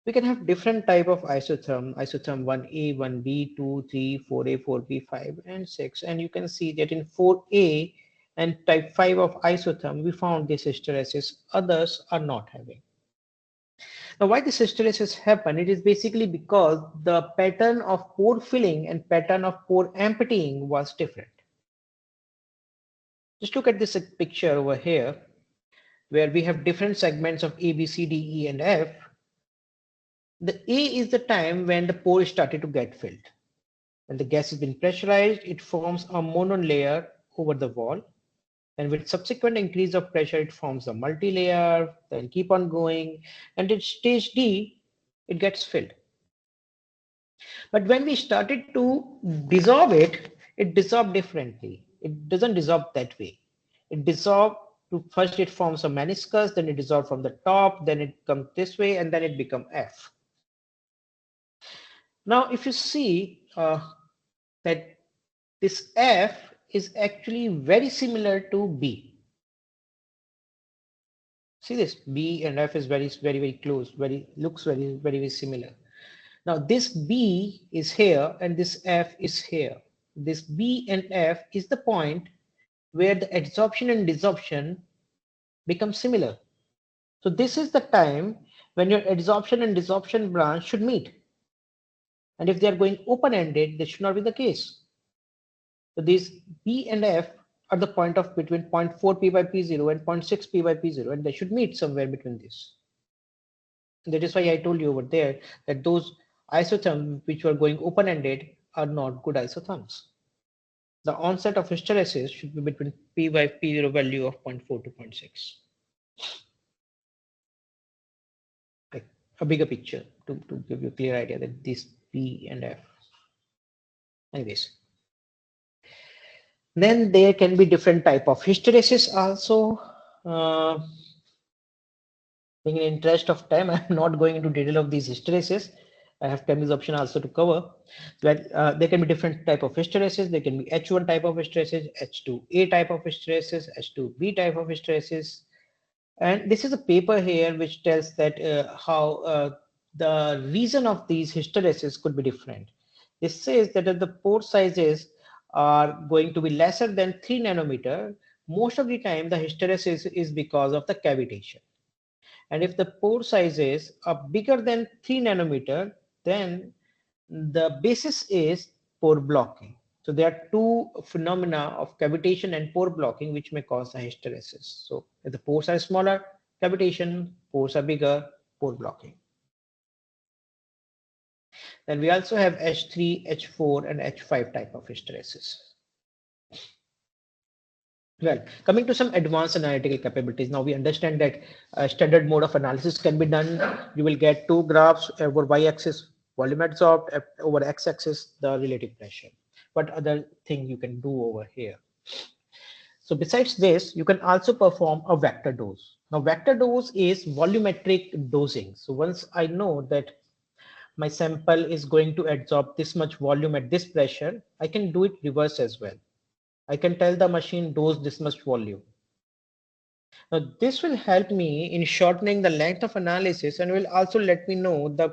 We can have different type of isotherm 1A, 1B, 2, 3, 4A, 4B, 5, and 6. And you can see that in 4A and type 5 of isotherm, we found this hysteresis. Others are not having. Now, why this hysteresis happen? It is basically because the pattern of pore filling and pattern of pore emptying was different. Just look at this picture over here, where we have different segments of A, B, C, D, E, and F. The A is the time when the pore started to get filled. When the gas has been pressurized, it forms a monolayer over the wall. And with subsequent increase of pressure, it forms a multi-layer, then keep on going. And at stage D, it gets filled. But when we started to dissolve it, it dissolved differently. It doesn't dissolve that way. It dissolved to, first it forms a meniscus, then it dissolved from the top, then it comes this way, and then it becomes F. Now, if you see that this F is actually very similar to B. See this, B and F is very close, looks very similar. Now this B is here and this F is here. This B and F is the point where the adsorption and desorption become similar. So this is the time when your adsorption and desorption branch should meet. And if they are going open-ended, this should not be the case. So these B and F are the point of between 0.4 P by P0 and 0.6 P by P0, and they should meet somewhere between this. And that is why I told you over there that those isotherms which were going open-ended are not good isotherms. The onset of hysteresis should be between P by P0 value of 0.4 to 0.6. Like a bigger picture to give you a clear idea that these P and F. Anyways. Then there can be different type of hysteresis also. In the interest of time, I'm not going into detail of these hysteresis. I have chemistry option also to cover. That there can be different type of hysteresis. There can be H1 type of hysteresis, H2A type of hysteresis, H2B type of hysteresis. And this is a paper here which tells that how the reason of these hysteresis could be different. This says that if the pore sizes are going to be lesser than 3 nanometer, most of the time the hysteresis is because of the cavitation. And if the pore sizes are bigger than 3 nanometer, then the basis is pore blocking. So there are two phenomena of cavitation and pore blocking which may cause the hysteresis. So if the pores are smaller, cavitation, pores are bigger, pore blocking. Then we also have H3, H4, and H5 type of hysteresis. Well, coming to some advanced analytical capabilities. Now we understand that standard mode of analysis can be done. You will get two graphs over y-axis. volume adsorbed, over x-axis the relative pressure. What other thing you can do over here? So besides this, you can also perform a vector dose. Now vector dose is volumetric dosing. So once I know that my sample is going to adsorb this much volume at this pressure, I can do it reverse as well. I can tell the machine dose this much volume. Now this will help me in shortening the length of analysis and will also let me know the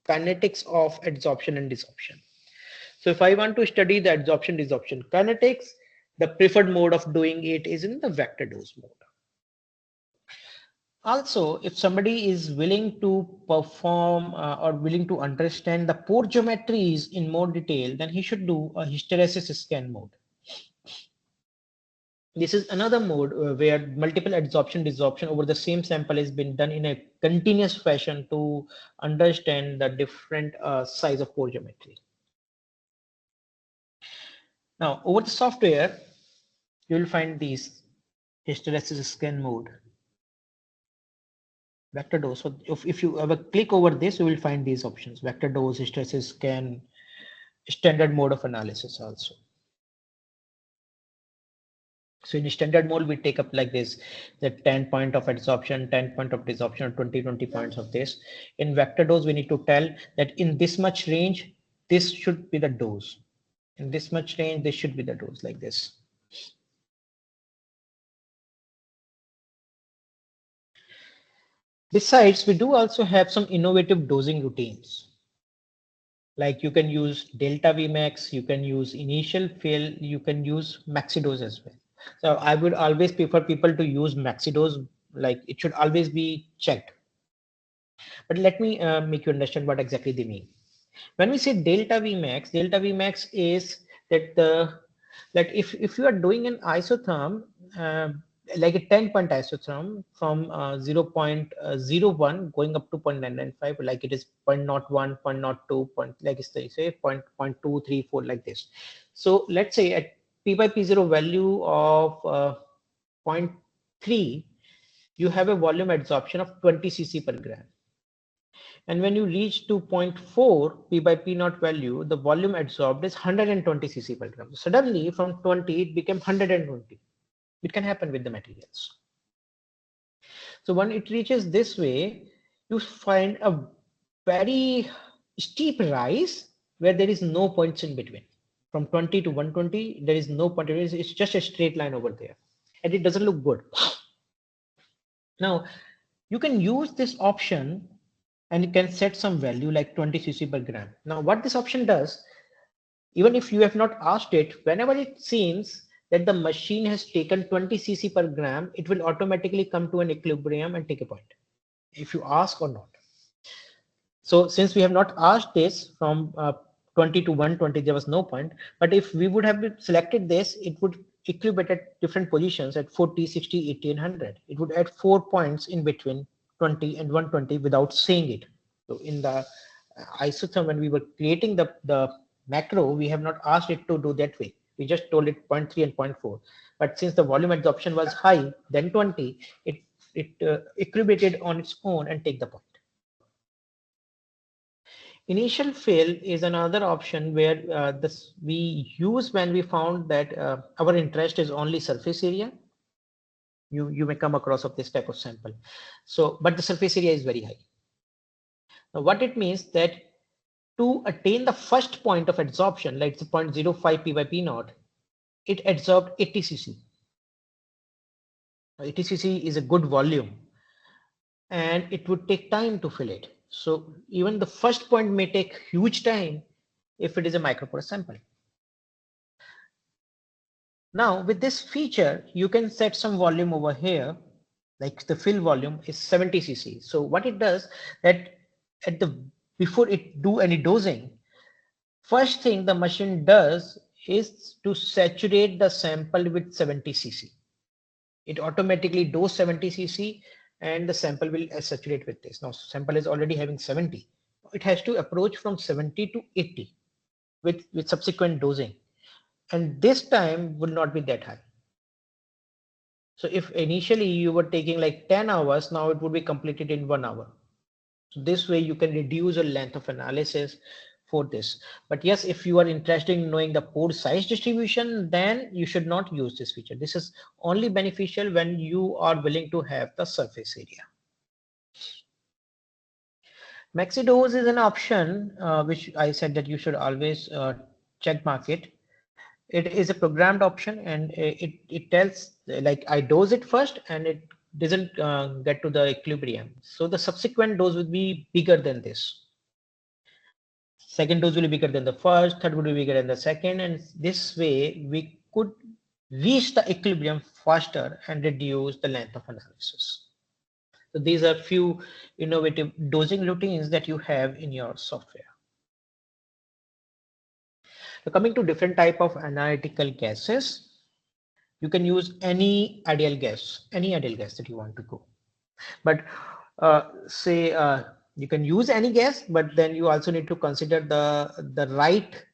kinetics of adsorption and desorption. So if I want to study the adsorption desorption kinetics, the preferred mode of doing it is in the vector dose mode. Also, if somebody is willing to perform or willing to understand the pore geometries in more detail, then he should do a hysteresis scan mode. This is another mode where multiple adsorption desorption over the same sample has been done in a continuous fashion to understand the different size of pore geometry. Now, over the software, you will find these hysteresis scan mode, vector dose. So if you ever click over this, you will find these options: vector dose, hysteresis scan, standard mode of analysis also. So in standard mode, we take up like this, the 10 point of adsorption, 10 point of desorption, 20 points of this. In vector dose, we need to tell that in this much range, this should be the dose. In this much range, this should be the dose, like this. Besides, we do also have some innovative dosing routines. Like you can use delta Vmax, you can use initial fill, you can use maxidose as well. So I would always prefer people to use maxidose, like it should always be checked. But let me make you understand what exactly they mean. When we say delta Vmax is that that if you are doing an isotherm, like a 10-point isotherm from 0.01 going up to 0.995, like it is 0.01, 0.02, like say 0.234, like this. So let's say at p by p0 value of 0.3, you have a volume adsorption of 20 cc per gram. And when you reach to 0.4 p by p naught value, the volume adsorbed is 120 cc per gram. Suddenly from 20, it became 120. It can happen with the materials. So when it reaches this way, you find a very steep rise where there is no points in between. From 20 to 120, there is no point. It's just a straight line over there. And it doesn't look good. Now, you can use this option and you can set some value like 20 cc per gram. Now, what this option does, even if you have not asked it, whenever it seems that the machine has taken 20 cc per gram, it will automatically come to an equilibrium and take a point, if you ask or not. So since we have not asked this from 20 to 120, there was no point. But if we would have selected this, it would equilibrate at different positions at 40, 60, 80, and 100. It would add 4 points in between 20 and 120 without saying it. So in the isotherm, when we were creating the macro, we have not asked it to do that way. We just told it 0.3 and 0.4. But since the volume adsorption was high, then 20, it equilibrated on its own and take the point. Initial fill is another option where this we use when we found that our interest is only surface area. You may come across of this type of sample. So, but the surface area is very high. Now, what it means that to attain the first point of adsorption, like the 0.05 p by p naught, it adsorbed 80 cc. 80 cc is a good volume, and it would take time to fill it. So even the first point may take huge time if it is a microporous sample. Now with this feature, you can set some volume over here, like the fill volume is 70 cc. So what it does that at the before it do any dosing, first thing the machine does is to saturate the sample with 70 cc. It automatically dose 70 cc and the sample will saturate with this. Now sample is already having 70. It has to approach from 70 to 80 with subsequent dosing. And this time will not be that high. So if initially you were taking like 10 hours, now it would be completed in 1 hour. So this way you can reduce your length of analysis for this. But yes, if you are interested in knowing the pore size distribution, then you should not use this feature. This is only beneficial when you are willing to have the surface area. Maxidose is an option which I said that you should always check mark it. It is a programmed option, and it tells like I dose it first and it doesn't get to the equilibrium. So the subsequent dose will be bigger than this. Second dose will be bigger than the first, third will be bigger than the second, and this way we could reach the equilibrium faster and reduce the length of analysis. So these are few innovative dosing routines that you have in your software. So coming to different type of analytical gases, you can use any ideal gas that you want to go. But say you can use any gas, but then you also need to consider the right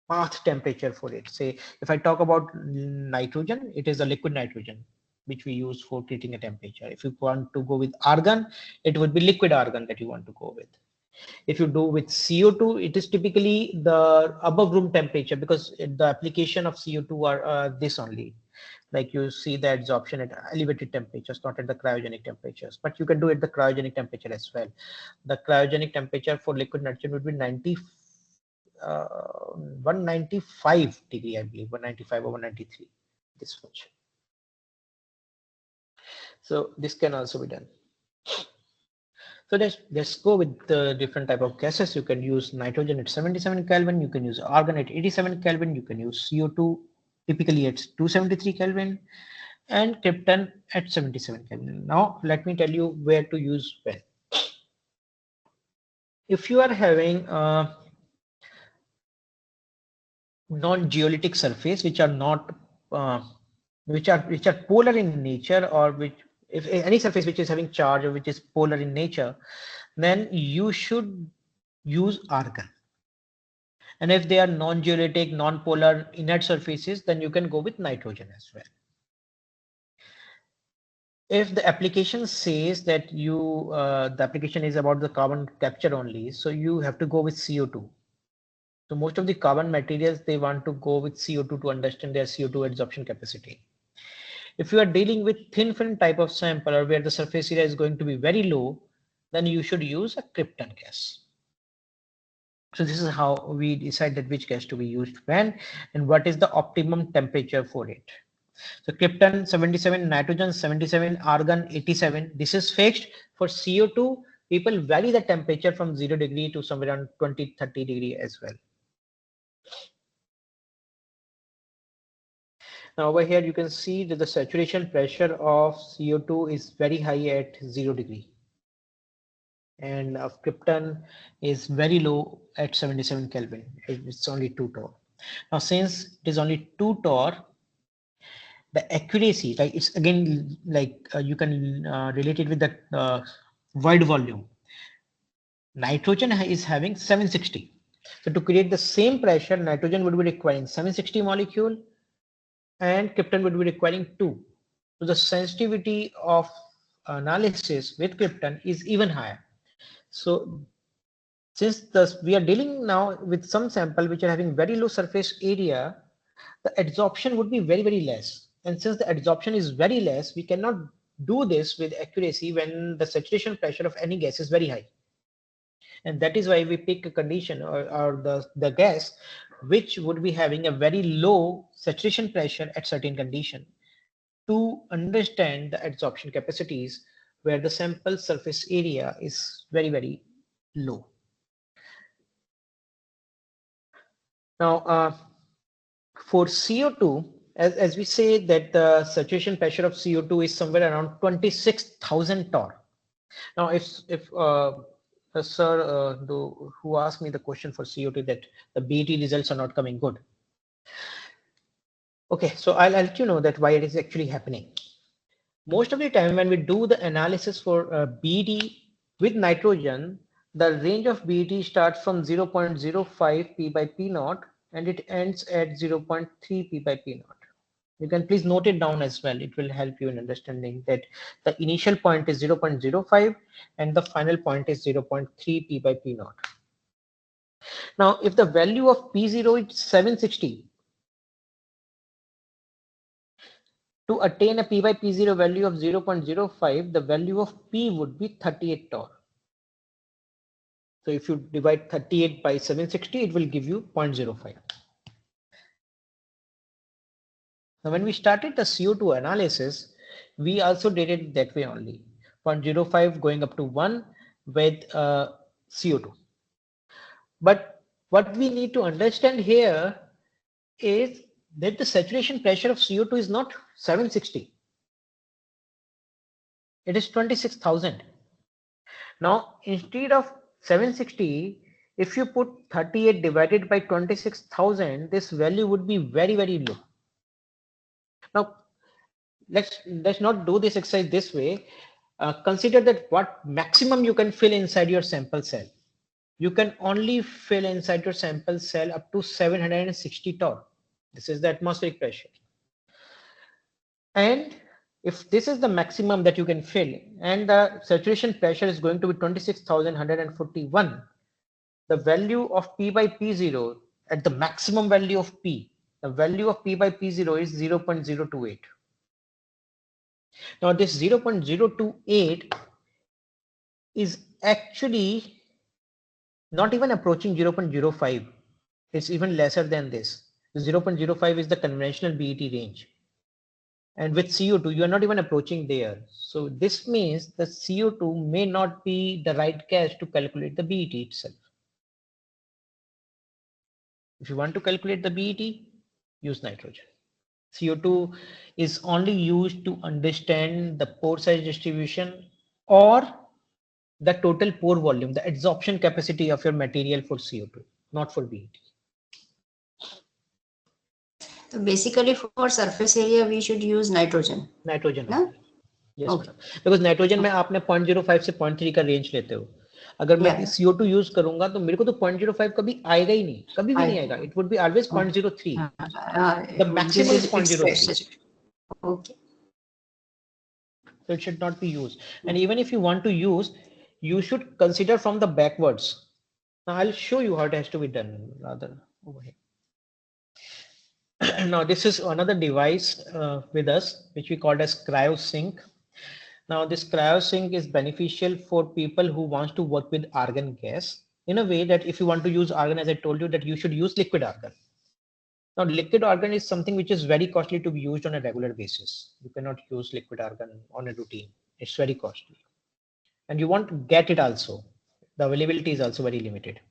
path temperature for it. Say if I talk about nitrogen, it is a liquid nitrogen which we use for treating a temperature. If you want to go with argon, it would be liquid argon that you want to go with. If you do with CO2, it is typically the above room temperature, because the application of CO2 are this only. Like you see the adsorption at elevated temperatures, not at the cryogenic temperatures, but you can do it the cryogenic temperature as well. The cryogenic temperature for liquid nitrogen would be 195 degree, I believe, 195 or 193, this much. So this can also be done. So let's go with the different type of gases. You can use nitrogen at 77 Kelvin. You can use argon at 87 Kelvin. You can use CO2 typically at 273 Kelvin, and krypton at 77 Kelvin. Now let me tell you where to use when. If you are having a non-geolytic surface which are not which are polar in nature, or which if any surface which is having charge or which is polar in nature, then you should use argon. And if they are non-geolytic, non-polar inert surfaces, then you can go with nitrogen as well. If the application says that you the application is about the carbon capture only, so you have to go with CO2. So most of the carbon materials, they want to go with CO2 to understand their CO2 adsorption capacity. If you are dealing with thin film type of sample, or where the surface area is going to be very low, then you should use a krypton gas. So this is how we decided which gas to be used when, and what is the optimum temperature for it. So krypton 77, nitrogen 77, argon 87. This is fixed. For CO2, people vary the temperature from 0 degree to somewhere around 20-30 degree as well. Now over here you can see that the saturation pressure of CO2 is very high at 0 degree, and of krypton is very low at 77 Kelvin. It's only 2 torr. Now since it is only 2 torr, the accuracy, like it's again like you can relate it with the void volume. Nitrogen is having 760. So to create the same pressure, nitrogen would be requiring 760 molecule, and krypton would be requiring 2. So the sensitivity of analysis with krypton is even higher. So since we are dealing now with some sample which are having very low surface area, the adsorption would be very, very less. And since the adsorption is very less, we cannot do this with accuracy when the saturation pressure of any gas is very high. And that is why we pick a condition or the gas which would be having a very low saturation pressure at certain condition, to understand the adsorption capacities where the sample surface area is very, very low. Now for CO2, as we say that the saturation pressure of CO2 is somewhere around 26,000 torr. Now if sir who asked me the question for CO2 that the BET results are not coming good. Okay, so I'll let you know that why it is actually happening. Most of the time when we do the analysis for BET with nitrogen, the range of BET starts from 0.05 P by P naught and it ends at 0.3 P by P naught. You can please note it down as well. It will help you in understanding that the initial point is 0.05 and the final point is 0.3 P by P naught. Now, if the value of P0 is 760, to attain a P by P0 value of 0.05, the value of P would be 38 torr. So if you divide 38 by 760, it will give you 0.05. Now, when we started the CO2 analysis, we also did it that way only, 0.05 going up to 1 with CO2. But what we need to understand here is that the saturation pressure of CO2 is not 760. It is 26,000. Now, instead of 760, if you put 38 divided by 26,000, this value would be very, very low. Now, let's not do this exercise this way. Consider that what maximum you can fill inside your sample cell. You can only fill inside your sample cell up to 760 torr. This is the atmospheric pressure. And if this is the maximum that you can fill and the saturation pressure is going to be 26,141, the value of P by P0 at the maximum value of P, the value of P by P0 is 0.028. Now this 0.028 is actually not even approaching 0.05. It's even lesser than this. The 0.05 is the conventional BET range. And with CO2, you are not even approaching there. So this means the CO2 may not be the right gas to calculate the BET itself. If you want to calculate the BET, use nitrogen. CO2 is only used to understand the pore size distribution or the total pore volume, the adsorption capacity of your material for CO2, not for BET. So basically for surface area, we should use nitrogen. Nitrogen. No? Yes, Okay. because nitrogen में आपने 0.05 से 0.3 का range लेते हो. अगर मैं CO2 use करूंगा तो मेरे को तो 0.05 कभी आएगा ही नहीं, कभी भी नहीं आएगा. It would be always 0.03. The maximum is 0.03. Okay. So it should not be used. And even if you want to use, you should consider from the backwards. Now I'll show you how it has to be done rather over here. Now this is another device with us, which we called as CryoSync. Now this CryoSync is beneficial for people who want to work with argon gas in a way that if you want to use argon, as I told you, that you should use liquid argon. Now liquid argon is something which is very costly to be used on a regular basis. You cannot use liquid argon on a routine. It's very costly. And you want to get it also. The availability is also very limited.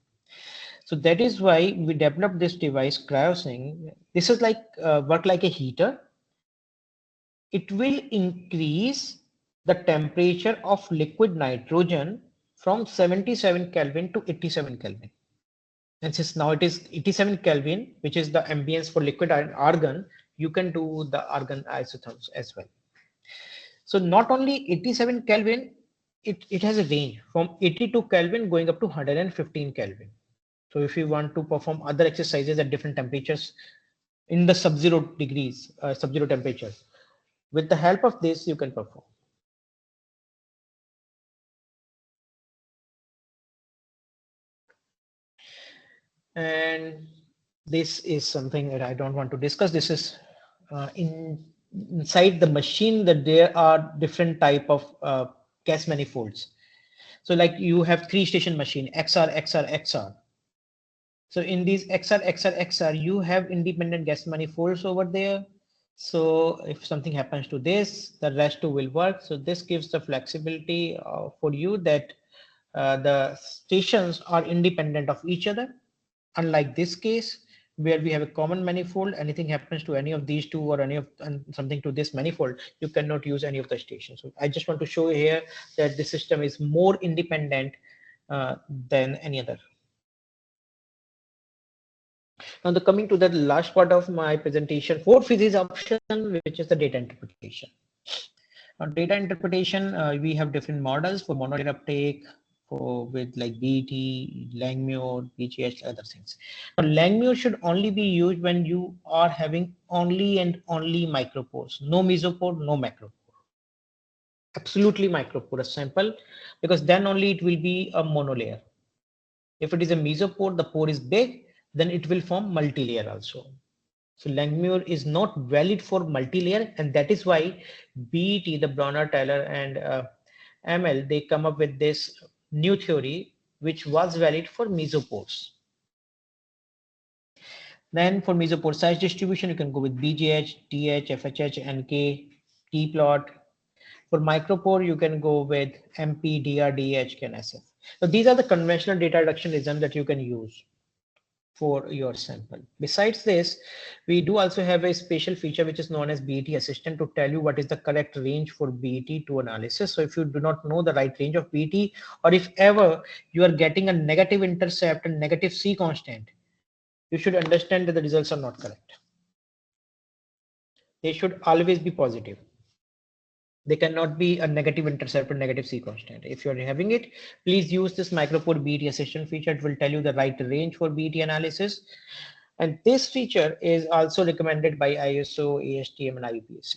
So that is why we developed this device, CryoSync. This is like work like a heater. It will increase the temperature of liquid nitrogen from 77 Kelvin to 87 Kelvin. And since now it is 87 Kelvin, which is the ambience for liquid argon, you can do the argon isotherms as well. So not only 87 Kelvin, it has a range from 82 Kelvin going up to 115 Kelvin. So if you want to perform other exercises at different temperatures in the sub-zero degrees, sub-zero temperature, with the help of this, you can perform. And this is something that I don't want to discuss. This is inside the machine that there are different type of gas manifolds. So like you have 3-station machine, XR, XR, XR. So in these XR, XR, XR, you have independent gas manifolds over there. So if something happens to this, the rest too will work. So this gives the flexibility for you that the stations are independent of each other. Unlike this case, where we have a common manifold, anything happens to any of these two or any of something to this manifold, you cannot use any of the stations. So I just want to show you here that the system is more independent than any other. Now, coming to the last part of my presentation, fourth physics option, which is the data interpretation. Now, data interpretation, we have different models for monolayer uptake, with like BET, Langmuir, BGH, other things. Now, Langmuir should only be used when you are having only and only micropores, no mesopore, no macropore. Absolutely microporous sample, because then only it will be a monolayer. If it is a mesopore, the pore is big, then it will form multilayer also. So Langmuir is not valid for multilayer, and that is why BET, the Bronner, Taylor, and ML, they come up with this new theory, which was valid for mesopores. Then for mesopore size distribution, you can go with BGH, TH, FHH, NK, T-plot. For micropore, you can go with MP, DR, DH, and SF. So these are the conventional data reduction regime that you can use for your sample. Besides this, we do also have a special feature which is known as BET assistant to tell you what is the correct range for BET to analysis. So if you do not know the right range of BET, or if ever you are getting a negative intercept and negative C constant, you should understand that the results are not correct. They should always be positive. They cannot be a negative intercept or negative C constant. If you're having it, please use this micropore BET assistant feature. It will tell you the right range for BET analysis. And this feature is also recommended by ISO, ASTM, and IUPAC.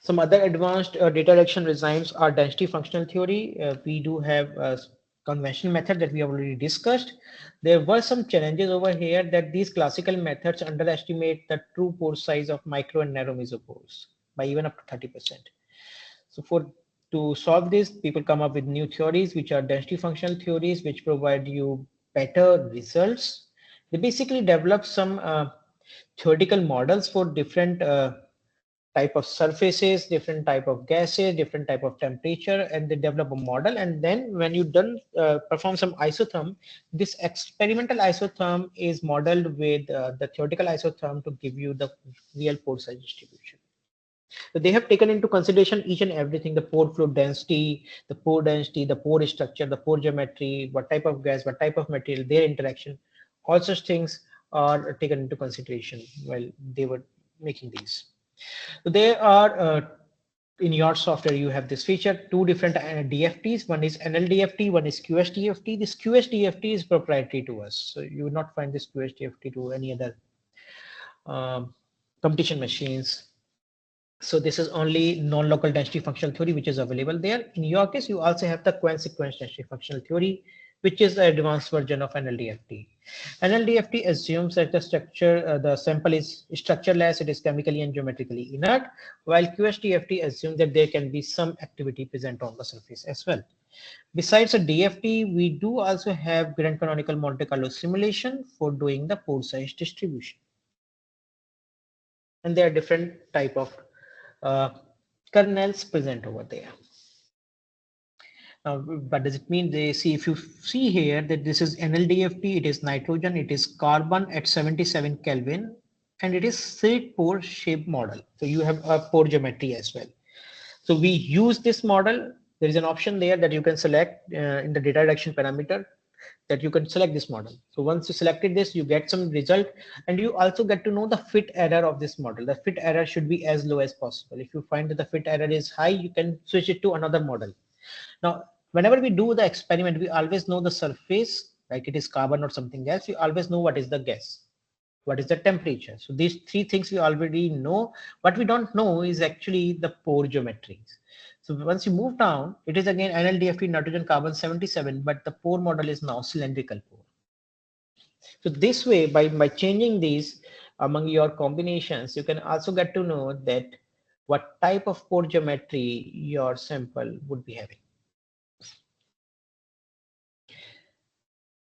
Some other advanced data reduction regimes are density functional theory. We do have a conventional method that we have already discussed. There were some challenges over here that these classical methods underestimate the true pore size of micro and narrow mesopores by even up to 30%. So to solve this, people come up with new theories, which are density functional theories, which provide you better results. They basically develop some theoretical models for different type of surfaces, different type of gases, different type of temperature, and they develop a model. And then when you done perform some isotherm, this experimental isotherm is modeled with the theoretical isotherm to give you the real pore size distribution. So they have taken into consideration each and everything: the pore flow density, the pore structure, the pore geometry, what type of gas, what type of material, their interaction. All such things are taken into consideration while they were making these. So there are in your software, you have this feature, two different DFTs. One is NLDFT, one is QSDFT. This QSDFT is proprietary to us. So you will not find this QSDFT to any other competition machines. So this is only non-local density functional theory, which is available there. In your case, you also have the consequence density functional theory, which is the advanced version of NLDFT. NLDFT assumes that the structure, the sample is structureless, it is chemically and geometrically inert, while QSDFT assumes that there can be some activity present on the surface as well. Besides a DFT, we do also have grand canonical Monte Carlo simulation for doing the pore size distribution. And there are different type of kernels present over there. Now, what does it mean? They see, if you see here that this is NLDFT, it is nitrogen, it is carbon at 77 Kelvin, and it is slit pore shape model. So you have a pore geometry as well. So we use this model. There is an option there that you can select in the data reduction parameter, that you can select this model. So once you selected this, you get some result, and you also get to know the fit error of this model. The fit error should be as low as possible. If you find that the fit error is high, you can switch it to another model. Now, whenever we do the experiment, we always know the surface, like it is carbon or something else. We always know what is the gas, what is the temperature. So these three things we already know. What we don't know is actually the pore geometries. So once you move down, it is again NLDFT, nitrogen, carbon 77, but the pore model is now cylindrical pore. So this way, by changing these among your combinations, you can also get to know that what type of pore geometry your sample would be having.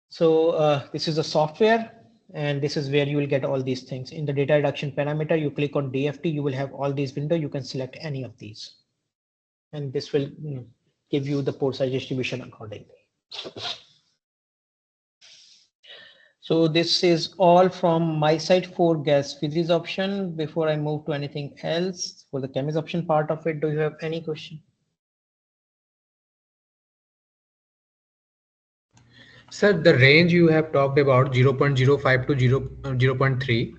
So this is the software, and this is where you will get all these things. In the data reduction parameter, you click on DFT, you will have all these windows. You can select any of these, and this will give you the pore size distribution accordingly. So this is all from my side for gas physics option. Before I move to anything else for the chemistry option part of it, do you have any question? Sir, the range you have talked about 0.05 to 0.3.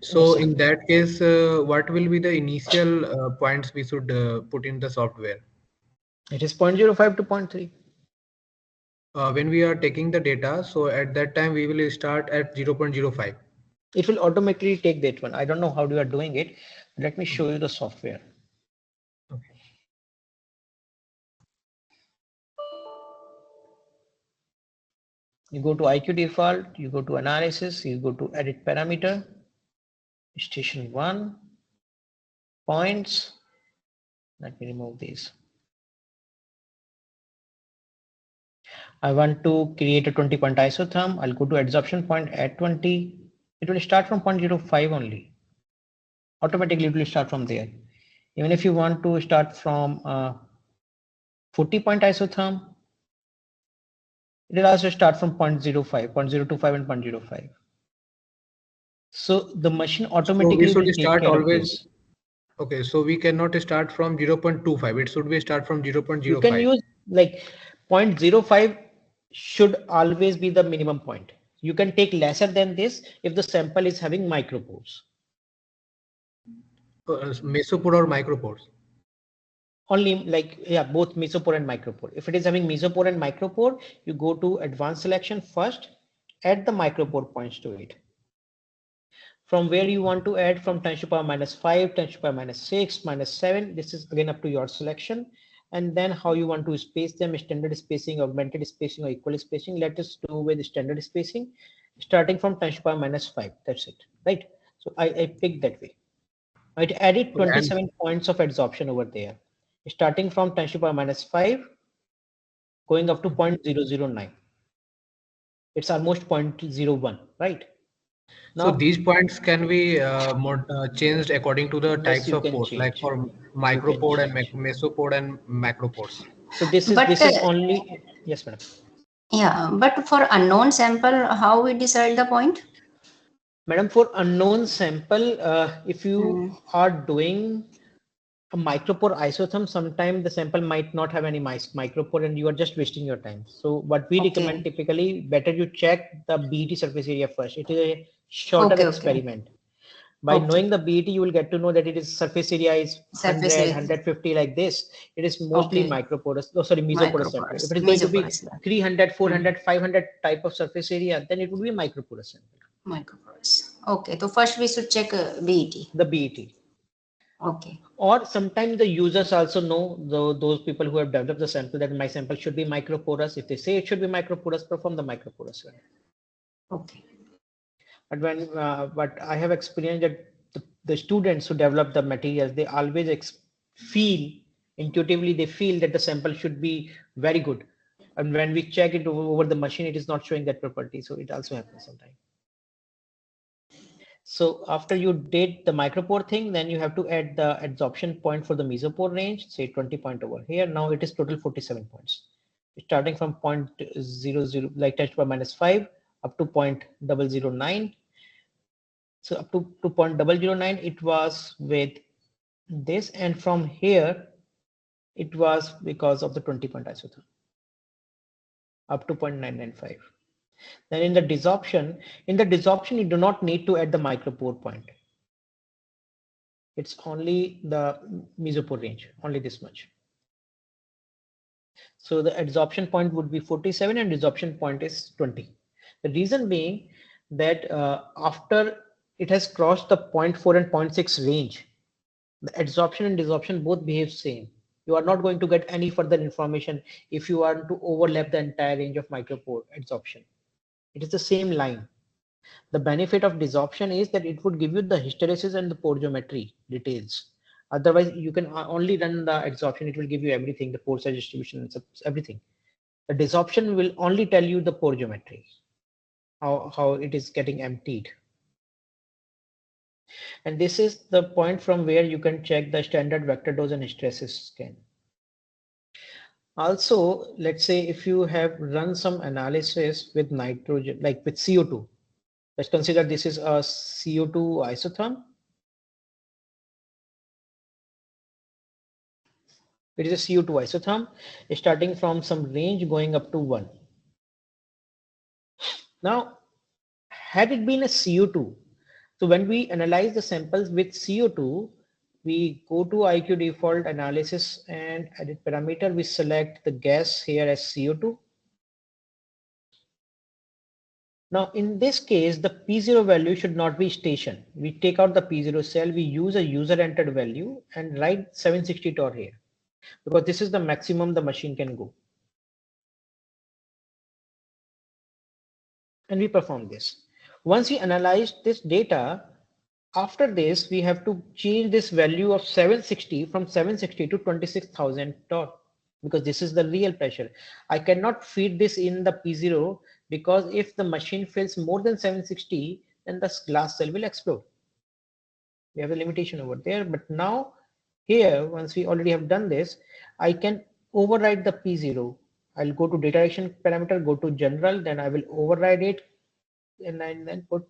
So Yes, in that case, what will be the initial points we should put in the software? It is 0.05 to 0.3. When we are taking the data, so at that time we will start at 0.05. It will automatically take that one. I don't know how you are doing it. Let me show you the software. Okay. You go to IQ default, you go to analysis, you go to edit parameter, station 1, points. Let me remove these. I want to create a 20-point isotherm. I'll go to adsorption point at 20. It will start from 0.05 only. Automatically it will start from there. Even if you want to start from 40-point isotherm, it will also start from 0.05, 0.025 and 0.05. So the machine automatically so we will should take start care of always. this. Okay, so we cannot start from 0.25. It should be start from 0.05. You can use like 0.05 should always be the minimum point. You can take lesser than this if the sample is having micropores. Mesopore or micropores? Only like, yeah, both mesopore and micropore. If it is having mesopore and micropore, you go to advanced selection first, add the micropore points to it. From where you want to add from 10 to the power -5, 10 to the power -6, -7, this is again up to your selection. And then how you want to space them, standard spacing, augmented spacing, or equal spacing. Let us do with standard spacing, starting from 10 to the power -5. That's it, right? So I picked that way. I added 27 points of adsorption over there, starting from 10 to the power -5, going up to 0.009. It's almost 0.01, right? So Now, these points can be changed according to the yes, types you of can pores, like change. for You can micropore and change. mesopore and macropores. So this But is only, yes, madam. yeah, but for unknown sample, how we decide the point? Madam, for unknown sample, if you are doing a micropore isotherm, sometimes the sample might not have any micropore and you are just wasting your time. So what we recommend Okay. typically, better you check the BET surface area first. It is a shorter Okay. experiment. By Okay. knowing the BET, you will get to know that it is surface area is Surface 100, area. 150 like this. It is mostly Okay. microporous, oh sorry, mesoporous sample. If Microporous. it is going to be Mesoporous. 300, 400, 500 type of surface area, then it would be a microporous sample. Microporous. Okay. So first we should check BET. The BET. Okay. Or sometimes the users also know, those people who have developed the sample, that my sample should be microporous. If they say it should be microporous, perform the microporous one. Okay. But but I have experienced that the students who develop the materials, they always feel intuitively, they feel that the sample should be very good. And when we check it over the machine, it is not showing that property. So it also happens sometimes. So after you did the micropore thing, then you have to add the adsorption point for the mesopore range, say 20 point over here. Now it is total 47 points, starting from 0.00, like 10 to the power -5 up to 0.009. So up to 0.009, it was with this, and from here, it was because of the 20-point isotherm up to 0.995. Then in the desorption, you do not need to add the micropore point. It's only the mesopore range, only this much. So the adsorption point would be 47 and desorption point is 20. The reason being that after it has crossed the 0.4 and 0.6 range, the adsorption and desorption both behave same. You are not going to get any further information if you are to overlap the entire range of micropore adsorption. It is the same line. The benefit of desorption is that it would give you the hysteresis and the pore geometry details. Otherwise, you can only run the adsorption. It will give you everything, the pore size distribution, everything. The desorption will only tell you the pore geometry, how it is getting emptied. And this is the point from where you can check the standard vector dose and hysteresis scan. Also, let's say if you have run some analysis with nitrogen, like with CO2, let's consider this is a CO2 isotherm. It is a CO2 isotherm starting from some range going up to 1. Now, had it been a CO2, so when we analyze the samples with CO2, we go to IQ default analysis and edit parameter. We select the gas here as CO2. Now in this case, the P0 value should not be station. We take out the P0 cell, we use a user entered value and write 760 torr here, because this is the maximum the machine can go. And we perform this. Once we analyze this data, after this, we have to change this value of 760 from 760 to 26,000 torr, because this is the real pressure. I cannot feed this in the P0, because if the machine fills more than 760, then the glass cell will explode. We have a limitation over there, but now here, once we already have done this, I can override the P0. I'll go to data action parameter, go to general, then I will override it, and then put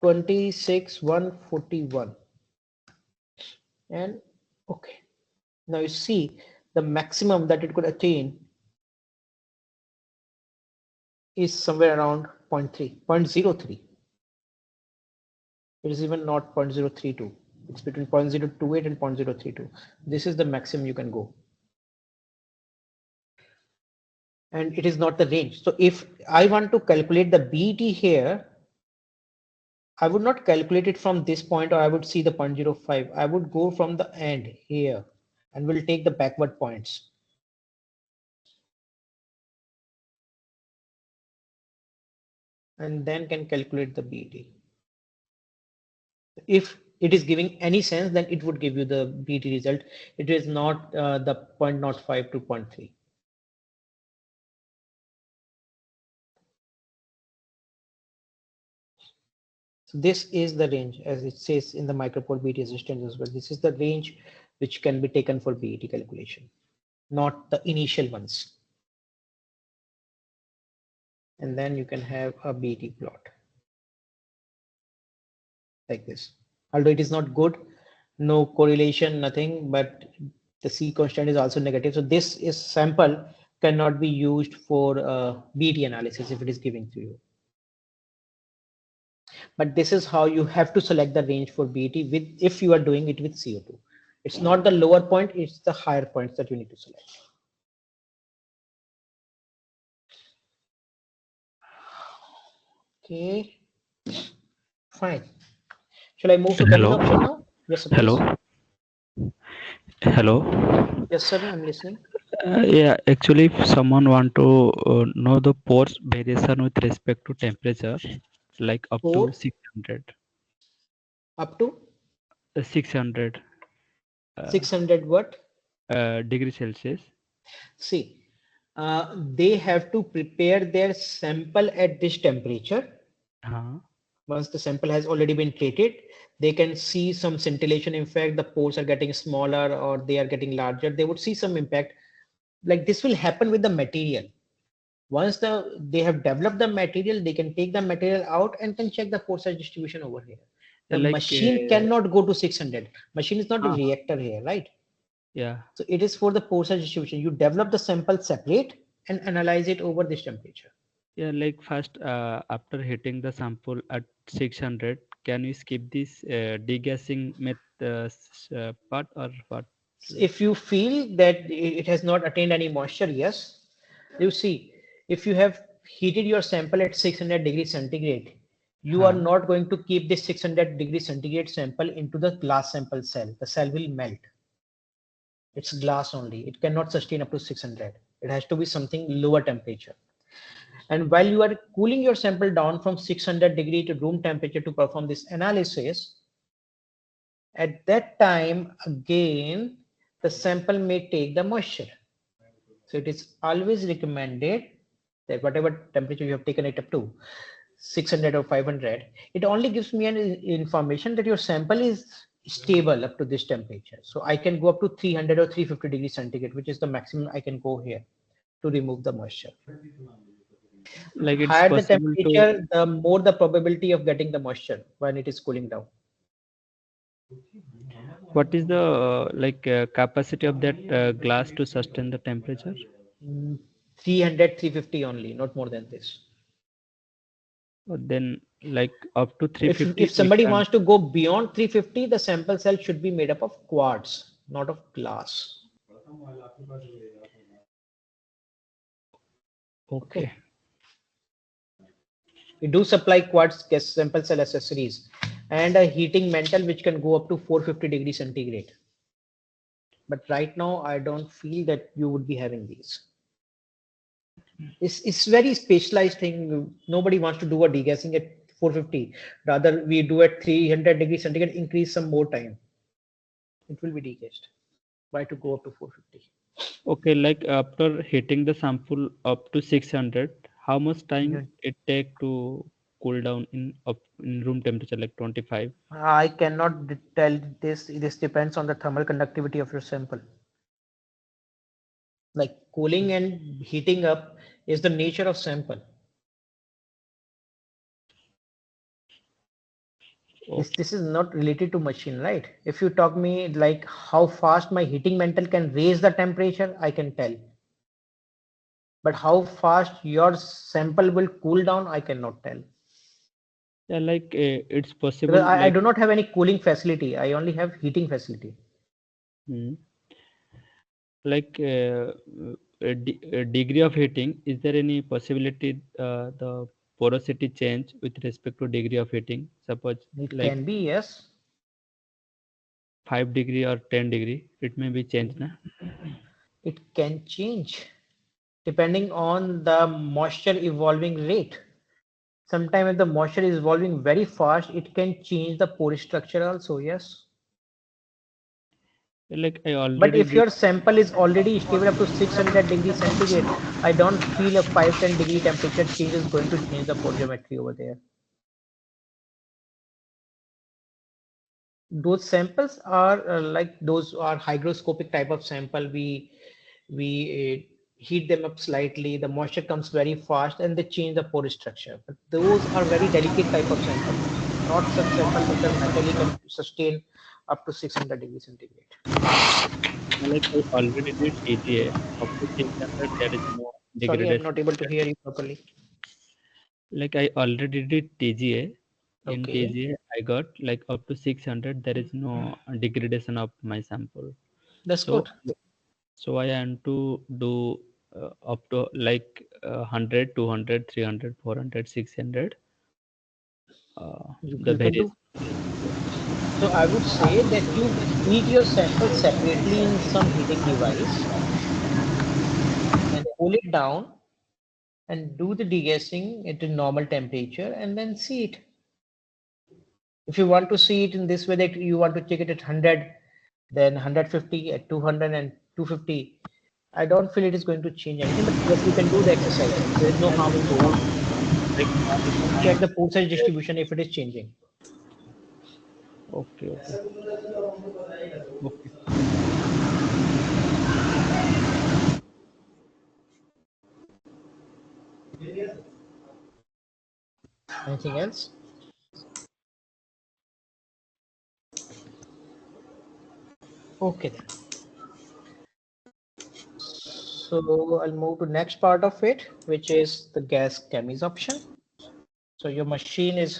26,141 and okay. Now you see the maximum that it could attain is somewhere around 0.03. It is even not 0.032. It's between 0.028 and 0.032. This is the maximum you can go. And it is not the range. So if I want to calculate the BET here, I would not calculate it from this point, or I would see the 0.05. I would go from the end here and we'll take the backward points. And then can calculate the BET. If it is giving any sense, then it would give you the BET result. It is not the 0.05 to 0.3. So this is the range, as it says in the micropore BET resistance as well. This is the range which can be taken for BET calculation, not the initial ones. And then you can have a BET plot like this. Although it is not good, no correlation, nothing, but the C constant is also negative. So this is sample cannot be used for BET analysis if it is giving to you. But this is how you have to select the range for BET with, if you are doing it with CO2. It's not the lower point, it's the higher points that you need to select. Okay, fine. Shall I move to cutting option now? Yes, sir, Hello. Hello. Yes, sir, I'm listening. Yeah, actually, if someone want to know the pores variation with respect to temperature, like up to 600. Up to 600. 600 what? Degree Celsius. See, they have to prepare their sample at this temperature. Once the sample has already been treated, they can see some scintillation. In fact, the pores are getting smaller or they are getting larger. They would see some impact. Like this will happen with the material. Once they have developed the material, they can take the material out and can check the pore size distribution over here. The machine cannot go to 600. Machine is not a reactor here, right? Yeah. So it is for the pore size distribution. You develop the sample separate and analyze it over this temperature. Yeah, like first after hitting the sample at 600, can we skip this degassing part or what? If you feel that it has not attained any moisture, yes. You see, if you have heated your sample at 600 degrees centigrade, you are not going to keep this 600 degrees centigrade sample into the glass sample cell. The cell will melt. It's glass only. It cannot sustain up to 600. It has to be something lower temperature. And while you are cooling your sample down from 600 degree to room temperature to perform this analysis, at that time, again, the sample may take the moisture. So it is always recommended that whatever temperature you have taken it up to, 600 or 500, it only gives me an information that your sample is stable up to this temperature. So I can go up to 300 or 350 degrees centigrade, which is the maximum I can go here to remove the moisture. Like it's higher the temperature, the more the probability of getting the moisture when it is cooling down. What is the capacity of that glass to sustain the temperature? 300, 350 only, not more than this. Then like up to If 350. we somebody can- wants to go beyond 350, the sample cell should be made up of quartz, not of glass. Okay. We do supply quartz gas sample cell accessories and a heating mantle which can go up to 450 degrees centigrade. But right now, I don't feel that you would be having these. It's very specialized thing. Nobody wants to do a degassing at 450. Rather, we do at 300 degrees centigrade, increase some more time. It will be degassed. Why to go up to 450? Okay, like after heating the sample up to 600, how much time it take to cool down in room temperature, like 25? I cannot tell this. This depends on the thermal conductivity of your sample. Like cooling and heating up is the nature of sample. This is not related to machine, right? If you talk me like how fast my heating mantle can raise the temperature, I can tell. But how fast your sample will cool down, I cannot tell. Yeah, like it's possible. Because I Like, do not have any cooling facility. I only have heating facility. Like a degree of heating, is there any possibility the porosity change with respect to degree of heating? Suppose It like can be, yes. 5 degree or 10 degree, it may be changed, na? It can change depending on the moisture evolving rate. Sometimes if the moisture is evolving very fast, it can change the pore structure also, yes. Like I already But if did, your sample is already stable up to 600 degrees centigrade, I don't feel a 5-10 degree temperature change is going to change the pore geometry over there. Those samples are like those are hygroscopic type of sample. We heat them up slightly, the moisture comes very fast and they change the pore structure. But those are very delicate type of sample, not such sample which are metallic and sustain up to 600 degrees centigrade. like I already did TGA up to 600, there is no Sorry, I'm degradation. not able to hear you properly. Like I already did TGA. In Okay. TGA, I got like up to 600, there is no degradation of my sample. That's So, good. so I am to do up to like 100, 200, 300, 400, 600. You The can various. do. So I would say that you heat your sample separately in some heating device and cool it down and do the degassing at a normal temperature and then see it. If you want to see it in this way that you want to check it at 100, then 150 at 200 and 250, I don't feel it is going to change anything, but yes, you can do the exercise. There is no harm in doing Like, it. Check the pore size distribution if it is changing. okay, okay, okay. Anything else? Okay then. So I'll move to next part of it, which is the gas chemise option. So your machine is